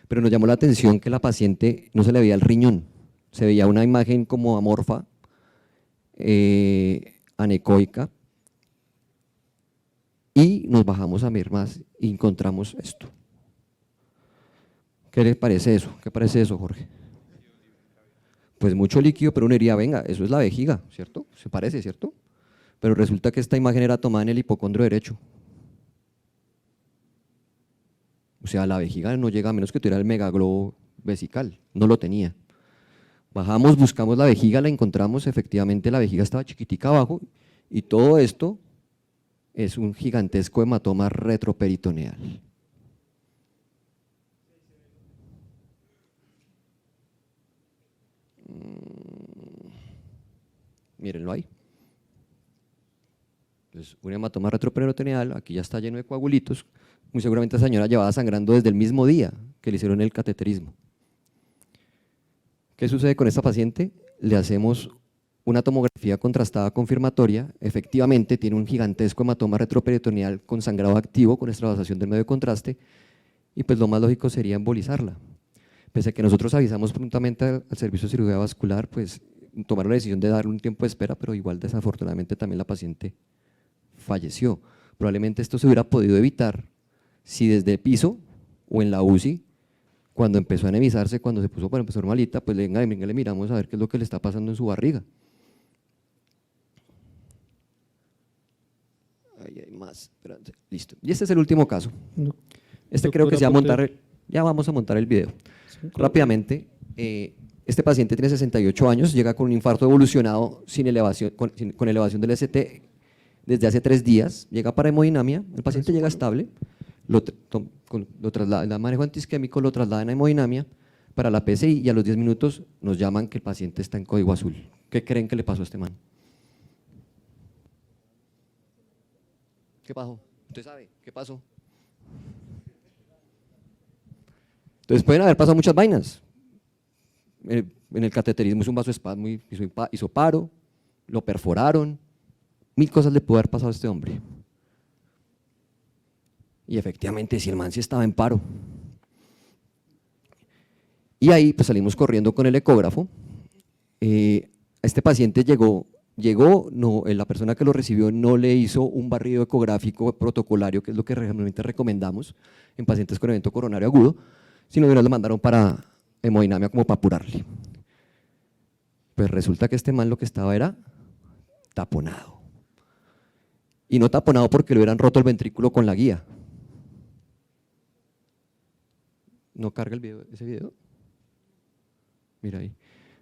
pero nos llamó la atención que la paciente no se le veía el riñón, se veía una imagen como amorfa, anecoica, y nos bajamos a ver más y encontramos esto. ¿Qué les parece eso? ¿Qué parece eso, Jorge? Pues mucho líquido, pero uno diría, venga, eso es la vejiga, ¿cierto? Se parece, ¿cierto? Pero resulta que esta imagen era tomada en el hipocondrio derecho. O sea, la vejiga no llega a menos que tuviera el megaglobo vesical, no lo tenía. Bajamos, buscamos la vejiga, la encontramos, efectivamente la vejiga estaba chiquitica abajo y todo esto es un gigantesco hematoma retroperitoneal. Mírenlo ahí. Entonces, un hematoma retroperitoneal, aquí ya está lleno de coagulitos, muy seguramente esa señora llevaba sangrando desde el mismo día que le hicieron el cateterismo. ¿Qué sucede con esta paciente? Le hacemos una tomografía contrastada confirmatoria, efectivamente tiene un gigantesco hematoma retroperitoneal con sangrado activo, con extravasación del medio de contraste, y pues lo más lógico sería embolizarla. Pese a que nosotros avisamos prontamente al servicio de cirugía vascular, pues tomaron la decisión de darle un tiempo de espera, pero igual desafortunadamente también la paciente falleció. Probablemente esto se hubiera podido evitar si desde el piso o en la UCI, cuando empezó a anemizarse, cuando se puso, bueno, empezó normalita, pues venga, le miramos a ver qué es lo que le está pasando en su barriga. Ahí hay más, espérate, listo. Y este es el último caso. Este creo que se va a montar, ya vamos a montar el video. Sí, rápidamente, este paciente tiene 68 años, llega con un infarto evolucionado sin elevación, con elevación del ST desde hace 3 días, llega para hemodinamia, el paciente llega estable, lo traslada, el manejo antiisquémico lo trasladan a hemodinamia para la PCI y a los 10 minutos nos llaman que el paciente está en código azul. ¿Qué creen que le pasó a este man? ¿Qué pasó? ¿Usted sabe? ¿Qué pasó? Entonces pueden haber pasado muchas vainas. En el cateterismo hizo un vasoespasmo, hizo paro, lo perforaron, 1000 cosas le pudo haber pasado a este hombre. Y efectivamente, si el man sí estaba en paro. Y ahí pues salimos corriendo con el ecógrafo. Este paciente llegó, la persona que lo recibió no le hizo un barrido ecográfico protocolario, que es lo que realmente recomendamos en pacientes con evento coronario agudo, sino que nos lo mandaron para hemodinamia como para apurarle. Pues resulta que este man lo que estaba era taponado. Y no taponado porque le hubieran roto el ventrículo con la guía. ¿No carga el video, ese video? Mira ahí.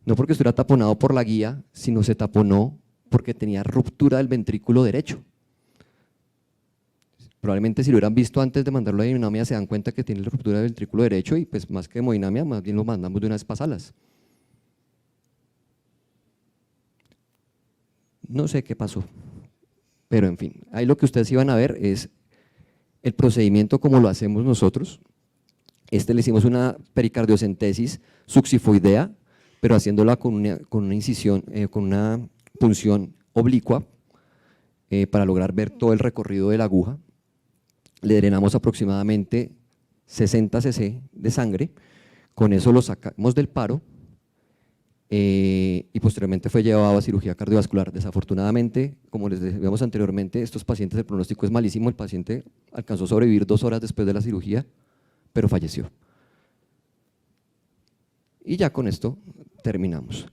No porque estuviera taponado por la guía, sino se taponó porque tenía ruptura del ventrículo derecho. Probablemente si lo hubieran visto antes de mandarlo a hemodinamia se dan cuenta que tiene la ruptura del ventrículo derecho y pues más que hemodinamia, más bien lo mandamos de una vez para salas. No sé qué pasó, pero en fin, ahí lo que ustedes iban a ver es el procedimiento como lo hacemos nosotros. Le hicimos una pericardiocentesis succifoidea, pero haciéndola con una incisión, con una punción oblicua para lograr ver todo el recorrido de la aguja. Le drenamos aproximadamente 60 cc de sangre, con eso lo sacamos del paro y posteriormente fue llevado a cirugía cardiovascular. Desafortunadamente, como les decíamos anteriormente, estos pacientes el pronóstico es malísimo, el paciente alcanzó a sobrevivir 2 horas después de la cirugía, pero falleció. Y ya con esto terminamos.